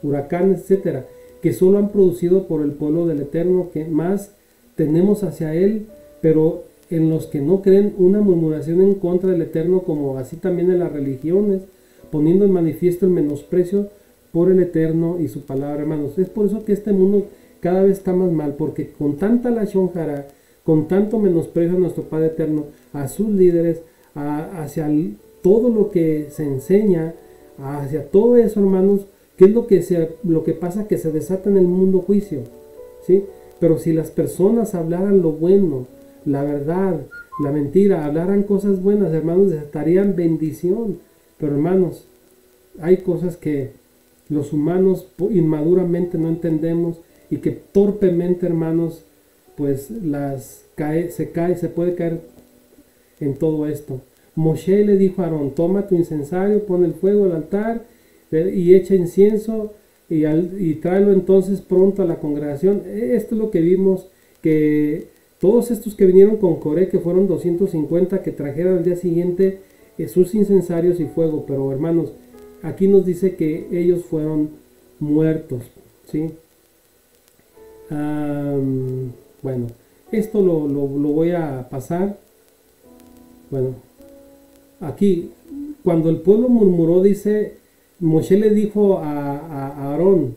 huracanes, etcétera, que solo han producido por el pueblo del Eterno que más tenemos hacia Él, pero en los que no creen una murmuración en contra del Eterno, como así también en las religiones, poniendo en manifiesto el menosprecio por el Eterno y su palabra, hermanos. Es por eso que este mundo cada vez está más mal, porque con tanta lashon hara, con tanto menosprecio a nuestro Padre Eterno, a sus líderes, hacia todo lo que se enseña, hacia todo eso, hermanos, ¿qué es lo que pasa? Que se desata en el mundo juicio, ¿sí? Pero si las personas hablaran lo bueno, la verdad, la mentira, hablaran cosas buenas, hermanos, desatarían bendición. Pero hermanos, hay cosas que los humanos inmaduramente no entendemos y que torpemente, hermanos, pues se puede caer en todo esto. Moshe le dijo a Aarón, toma tu incensario, pon el fuego al altar y echa incienso y tráelo entonces pronto a la congregación. Esto es lo que vimos, que todos estos que vinieron con Coré, que fueron 250, que trajeron al día siguiente sus incensarios y fuego. Pero hermanos, aquí nos dice que ellos fueron muertos, ¿sí? Bueno, esto lo voy a pasar. Bueno, aquí, cuando el pueblo murmuró, dice, Moshe le dijo a Aarón,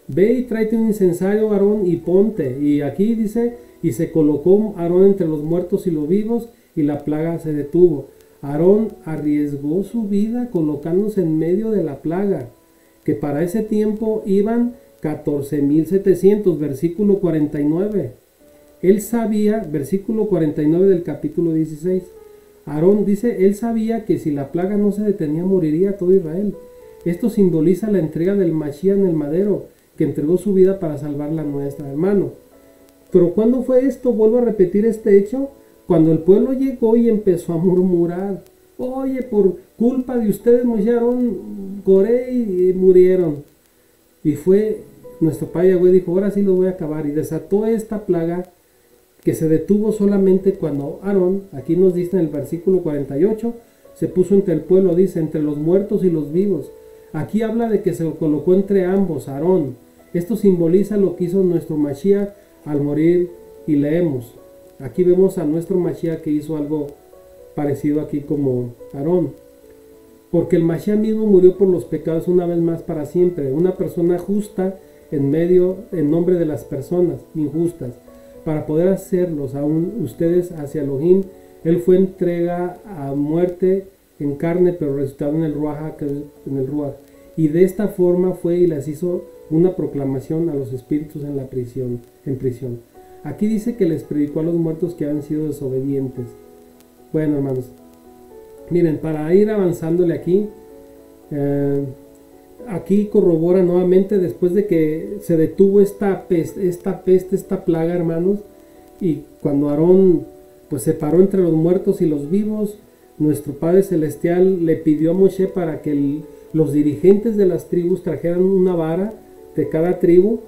ve y tráete un incensario, Aarón, y ponte. Y aquí dice, y se colocó Aarón entre los muertos y los vivos, y la plaga se detuvo. Aarón arriesgó su vida colocándose en medio de la plaga, que para ese tiempo iban 14,700, versículo 49. Él sabía, versículo 49 del capítulo 16, Aarón dice, él sabía que si la plaga no se detenía moriría todo Israel. Esto simboliza la entrega del Mashiach en el madero, que entregó su vida para salvar la nuestra, hermano. Pero ¿cuándo fue esto? Vuelvo a repetir este hecho. Cuando el pueblo llegó y empezó a murmurar. Oye, por culpa de ustedes, Moshe, Aarón, Coré y murieron. Y fue, nuestro padre Yahweh dijo, ahora sí lo voy a acabar. Y desató esta plaga que se detuvo solamente cuando Aarón, aquí nos dice en el versículo 48, se puso entre el pueblo, dice, entre los muertos y los vivos. Aquí habla de que se colocó entre ambos, Aarón. Esto simboliza lo que hizo nuestro Mashiach al morir, y leemos. Aquí vemos a nuestro Mashiach que hizo algo parecido aquí como Aarón. Porque el Mashiach mismo murió por los pecados una vez más para siempre. Una persona justa en nombre de las personas injustas. Para poder hacerlos aún ustedes hacia Elohim, él fue entrega a muerte en carne, pero resucitado en el Ruach, y de esta forma fue y les hizo una proclamación a los espíritus en prisión. Aquí dice que les predicó a los muertos que habían sido desobedientes. Bueno, hermanos, miren, para ir avanzándole aquí, aquí corrobora nuevamente, después de que se detuvo esta plaga, hermanos, y cuando Aarón pues se paró entre los muertos y los vivos, nuestro Padre Celestial le pidió a Moshe para que los dirigentes de las tribus trajeran una vara de cada tribu,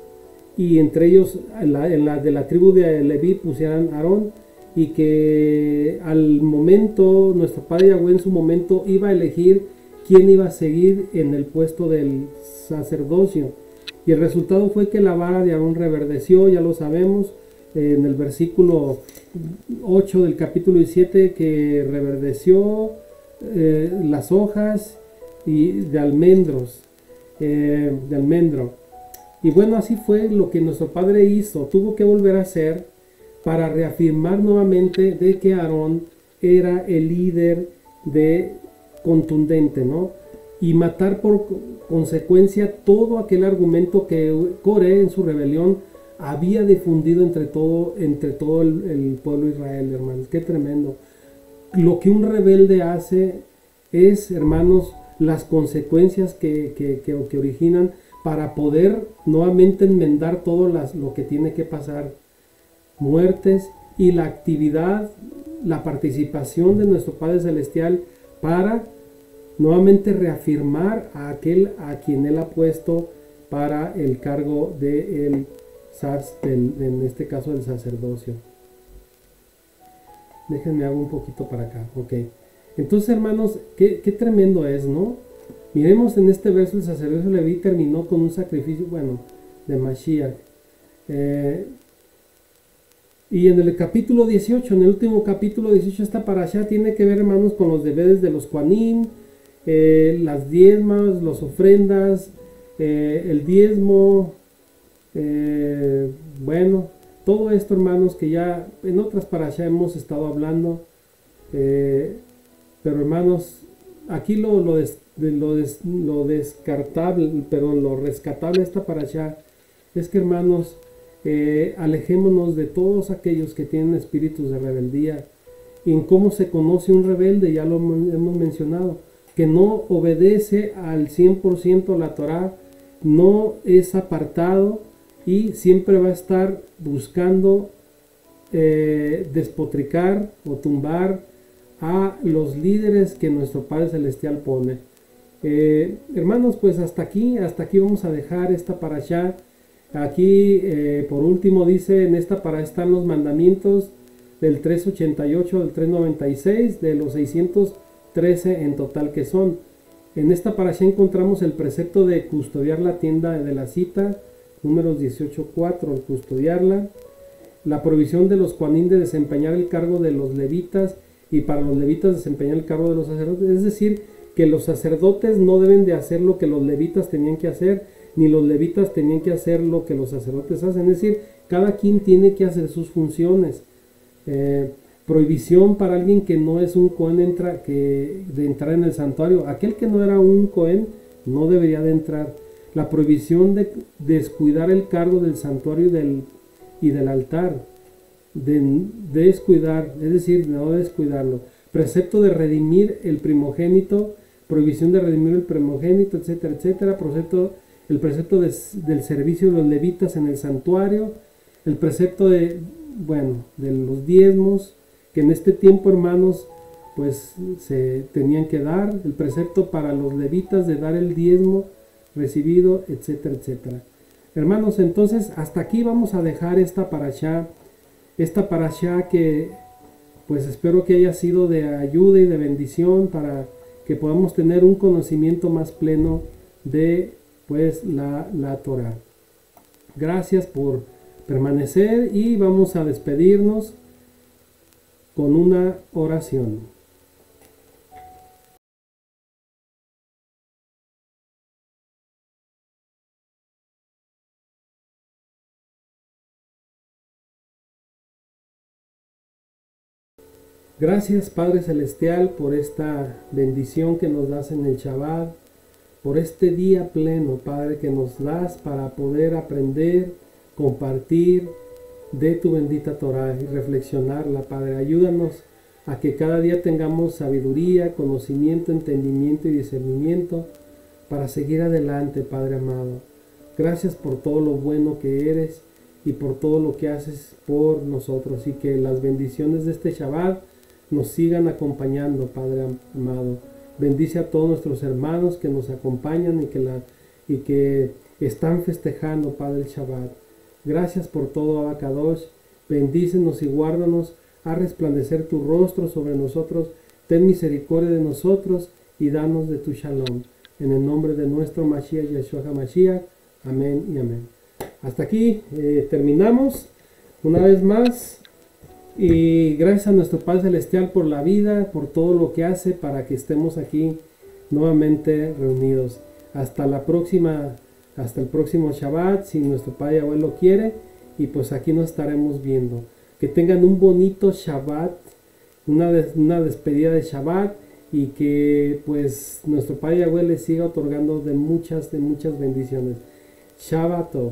y entre ellos de la tribu de Leví pusieran Aarón, y que al momento nuestro Padre Yahweh en su momento iba a elegir quién iba a seguir en el puesto del sacerdocio. Y el resultado fue que la vara de Aarón reverdeció, ya lo sabemos, en el versículo 8 del capítulo 17, que reverdeció las hojas de almendro. Y bueno, así fue lo que nuestro Padre hizo. Tuvo que volver a hacer para reafirmar nuevamente de que Aarón era el líder contundente, ¿no? Y matar por consecuencia todo aquel argumento que Coré en su rebelión había difundido entre todo el pueblo de Israel, hermanos. Qué tremendo. Lo que un rebelde hace es, hermanos, las consecuencias que originan para poder nuevamente enmendar todo lo que tiene que pasar. Muertes y la actividad, la participación de nuestro Padre Celestial para nuevamente reafirmar a aquel a quien Él ha puesto para el cargo en este caso del sacerdocio. Déjenme hago un poquito para acá, ok. Entonces, hermanos, qué tremendo es, ¿no? Miremos en este verso, el sacerdocio Leví terminó con un sacrificio, de Mashiach. Y en el capítulo 18, en el último capítulo 18, esta parashá tiene que ver, hermanos, con los deberes de los Kohanim, las diezmas, las ofrendas, el diezmo, todo esto, hermanos, que ya en otras parashá hemos estado hablando, pero hermanos, aquí lo rescatable de esta parashá es que, hermanos, alejémonos de todos aquellos que tienen espíritus de rebeldía. Y en cómo se conoce un rebelde, ya lo hemos mencionado, que no obedece al 100% la Torá, no es apartado y siempre va a estar buscando despotricar o tumbar a los líderes que nuestro Padre Celestial pone. Hermanos, pues hasta aquí vamos a dejar esta parashá. Aquí por último dice, en esta parashá están los mandamientos del 388, del 396, de los 613 en total que son. En esta parashá encontramos el precepto de custodiar la tienda de la cita, números 18:4, el custodiarla, la provisión de los Kohanim de desempeñar el cargo de los levitas, y para los levitas desempeñar el cargo de los sacerdotes, es decir, que los sacerdotes no deben de hacer lo que los levitas tenían que hacer, ni los levitas tenían que hacer lo que los sacerdotes hacen, es decir, cada quien tiene que hacer sus funciones. Prohibición para alguien que no es un Cohen de entrar en el santuario. Aquel que no era un Cohen no debería de entrar. La prohibición de descuidar el cargo del santuario y del altar. De descuidar, es decir, no descuidarlo. precepto de redimir el primogénito, prohibición de redimir el primogénito, etcétera, etcétera, el precepto del servicio de los levitas en el santuario, el precepto de los diezmos, que en este tiempo, hermanos, pues se tenían que dar, el precepto para los levitas de dar el diezmo recibido, etcétera, etcétera. Hermanos, entonces hasta aquí vamos a dejar esta parashá que pues espero que haya sido de ayuda y de bendición para que podamos tener un conocimiento más pleno de pues la Torah. Gracias por permanecer y vamos a despedirnos con una oración. Gracias, Padre Celestial, por esta bendición que nos das en el Shabbat, por este día pleno, Padre, que nos das para poder aprender, compartir de tu bendita Torah y reflexionarla, Padre. Ayúdanos a que cada día tengamos sabiduría, conocimiento, entendimiento y discernimiento para seguir adelante, Padre amado. Gracias por todo lo bueno que eres y por todo lo que haces por nosotros, y que las bendiciones de este Shabbat nos sigan acompañando, Padre amado. Bendice a todos nuestros hermanos que nos acompañan y que están festejando, Padre, el Shabbat. Gracias por todo, Abba Kadosh. Bendícenos y guárdanos. Haz resplandecer tu rostro sobre nosotros. Ten misericordia de nosotros y danos de tu shalom. En el nombre de nuestro Mashiach, Yeshua HaMashiach. Amén y amén. Hasta aquí terminamos una vez más. Y gracias a nuestro Padre Celestial por la vida, por todo lo que hace para que estemos aquí nuevamente reunidos. Hasta la próxima, hasta el próximo Shabbat, si nuestro Padre y Abuelo quiere, y pues aquí nos estaremos viendo. Que tengan un bonito Shabbat, una despedida de Shabbat, y que pues nuestro Padre y Abuelo les siga otorgando de muchas bendiciones. Shabbat Tov.